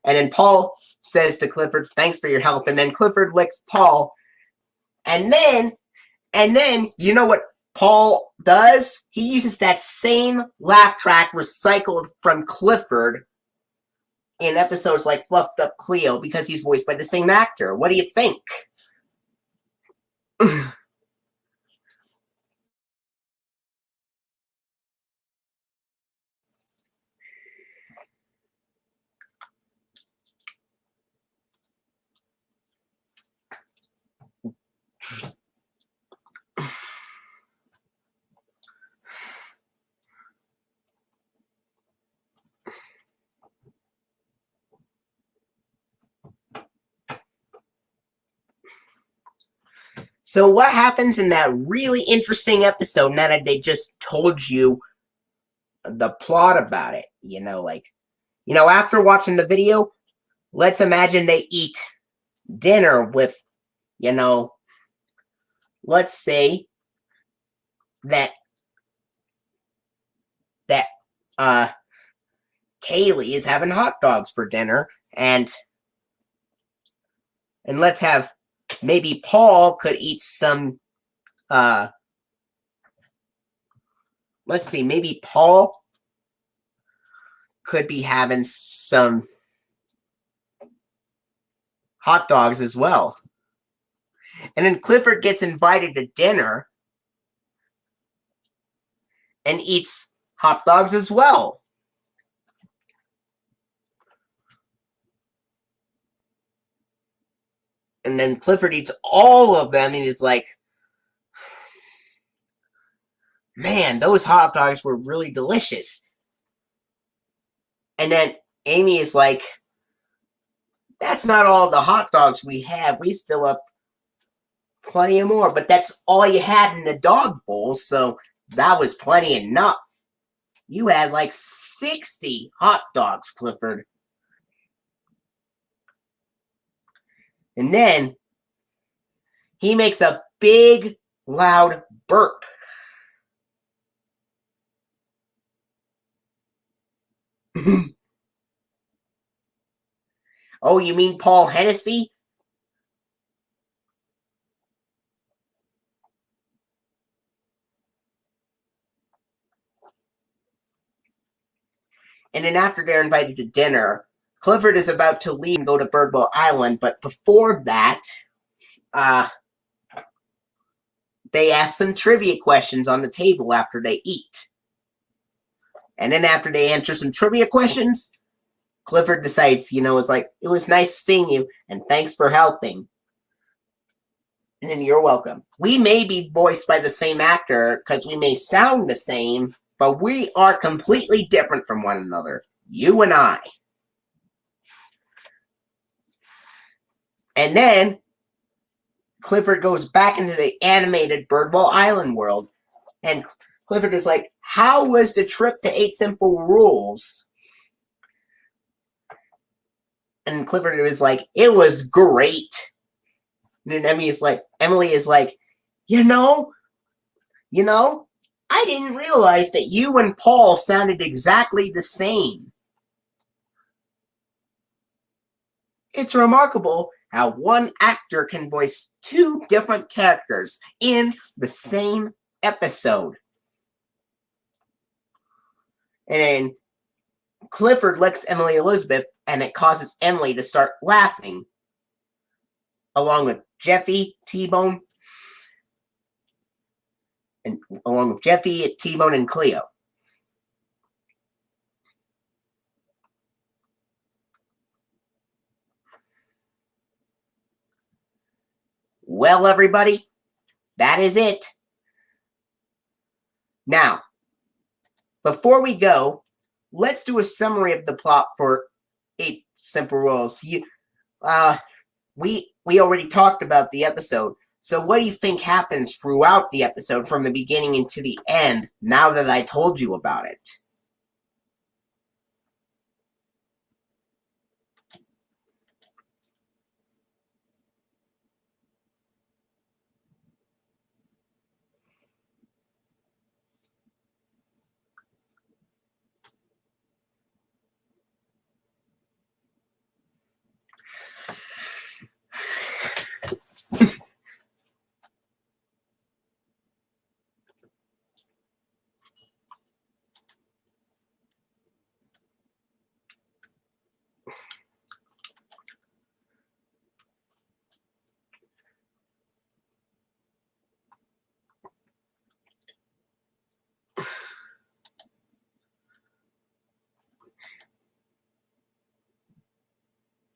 then Paul says to Clifford, "Thanks for your help." And then Clifford licks Paul. And then you know what Paul does? He uses that same laugh track recycled from Clifford in episodes like Fluffed Up Cleo because he's voiced by the same actor. What do you think? So what happens in that really interesting episode now that they just told you the plot about it? After watching the video, let's imagine they eat dinner with, let's say that that Kaylee is having hot dogs for dinner, and let's have maybe Paul could eat some let's see, maybe Paul could be having some hot dogs as well. And then Clifford gets invited to dinner and eats hot dogs as well. And then Clifford eats all of them and he's like, "Man, those hot dogs were really delicious." And then Amy is like, "That's not all the hot dogs we have. We still have plenty of more, but that's all you had in the dog bowl, so that was plenty enough. You had like 60 hot dogs, Clifford." And then he makes a big, loud burp. "Oh, you mean Paul Hennessy?" And then after they're invited to dinner, Clifford is about to leave and go to Birdwell Island, but before that, they ask some trivia questions on the table after they eat. And then after they answer some trivia questions, Clifford decides, it's like, "It was nice seeing you, and thanks for helping." And then, "You're welcome. We may be voiced by the same actor because we may sound the same, but we are completely different from one another. You and I." And then Clifford goes back into the animated Birdwell Island world. And Clifford is like, "How was the trip to 8 Simple Rules?" And Clifford is like, "It was great." And then Emily is like, you know, I didn't realize that you and Paul sounded exactly the same. It's remarkable how one actor can voice 2 different characters in the same episode. And then Clifford licks Emily Elizabeth, and it causes Emily to start laughing, along with Jeffy, T-Bone, and Cleo. Well, everybody, that is it. Now, before we go, let's do a summary of the plot for 8 Simple Rules. We already talked about the episode, so what do you think happens throughout the episode from the beginning into the end, now that I told you about it?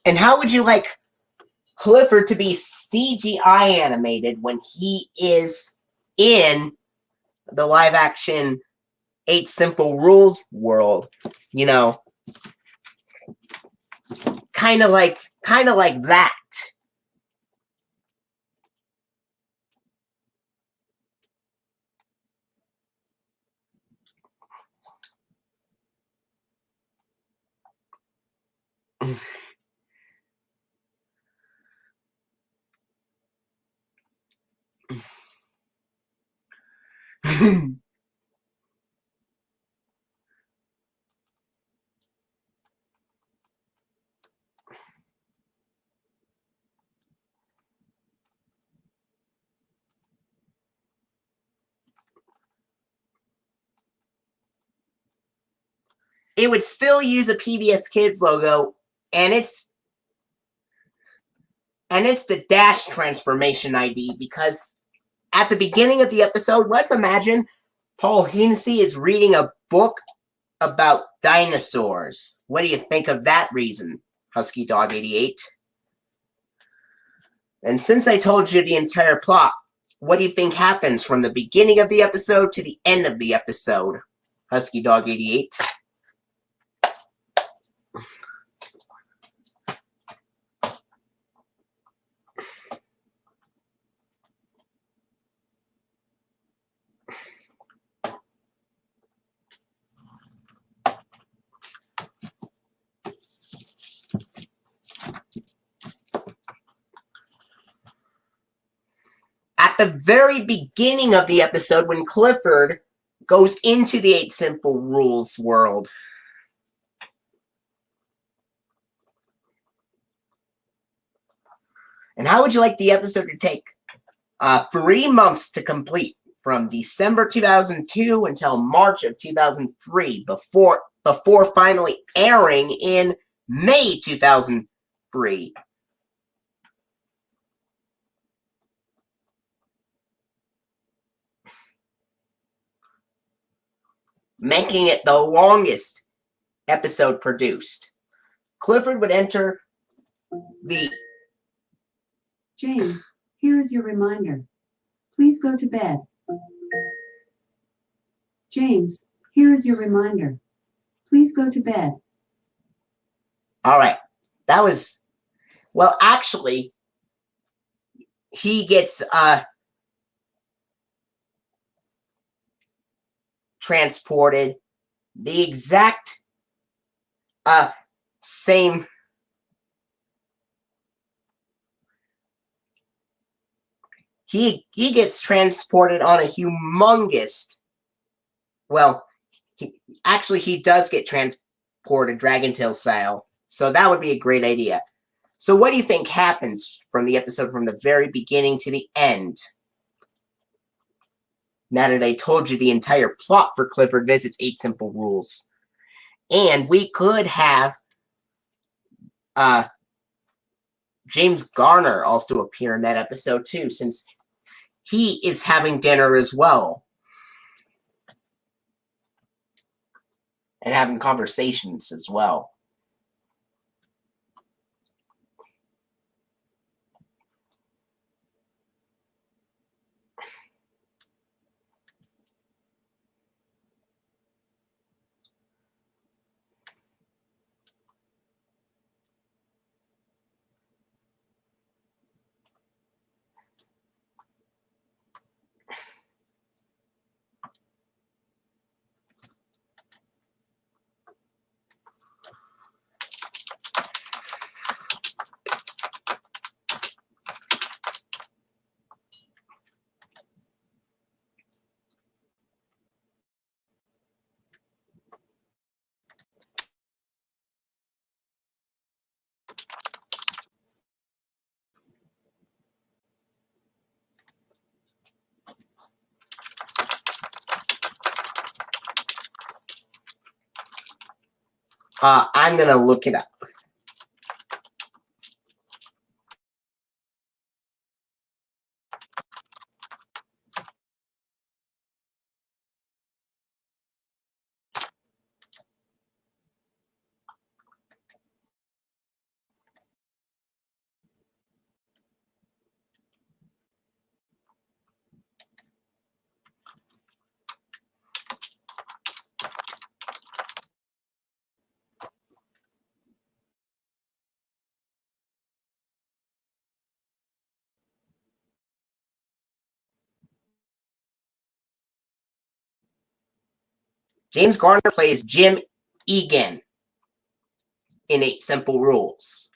And how would you like Clifford to be CGI animated when he is in the live action 8 Simple Rules world? You know, kind of like that. It would still use a PBS Kids logo, and it's the Dash Transformation ID, because at the beginning of the episode, let's imagine Paul Hennessy is reading a book about dinosaurs. What do you think of that reason, Husky Dog 88? And since I told you the entire plot, what do you think happens from the beginning of the episode to the end of the episode, Husky Dog 88? At the very beginning of the episode, when Clifford goes into the 8 Simple Rules world. And how would you like the episode to take 3 months to complete, from December 2002 until March of 2003, before finally airing in May 2003? Making it the longest episode produced. Clifford would enter the... James, here is your reminder. Please go to bed. James, here is your reminder. Please go to bed. All right. That was... Well, actually, he gets transported the exact same... He gets transported on a humongous... Well, he does get transported Dragon Tail style. So that would be a great idea. So what do you think happens from the episode from the very beginning to the end? Now that I told you the entire plot for Clifford Visits 8 Simple Rules. And we could have James Garner also appear in that episode too, since he is having dinner as well. And having conversations as well. I'm gonna look it up. James Garner plays Jim Egan in 8 Simple Rules.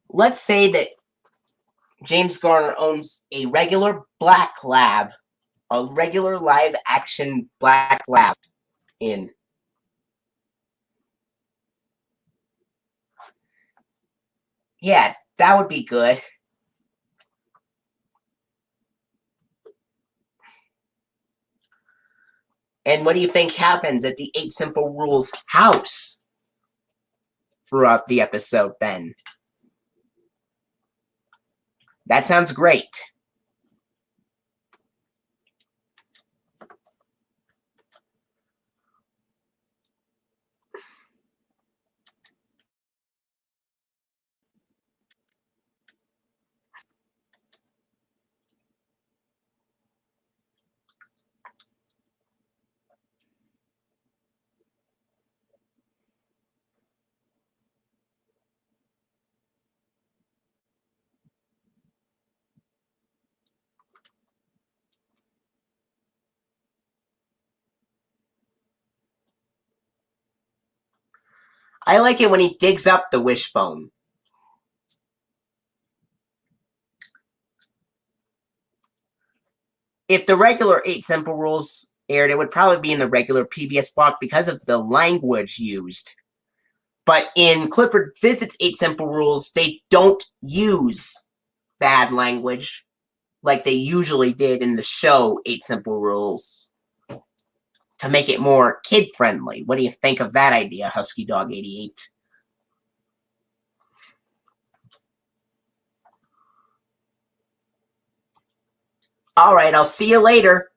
Let's say that James Garner owns a regular black lab, a regular live-action black lab in. Yeah, that would be good. And what do you think happens at the 8 Simple Rules house throughout the episode then? That sounds great. I like it when he digs up the wishbone. If the regular 8 Simple Rules aired, it would probably be in the regular PBS block because of the language used. But in Clifford Visits 8 Simple Rules, they don't use bad language like they usually did in the show 8 Simple Rules to make it more kid-friendly. What do you think of that idea, Husky Dog 88? Alright, I'll see you later.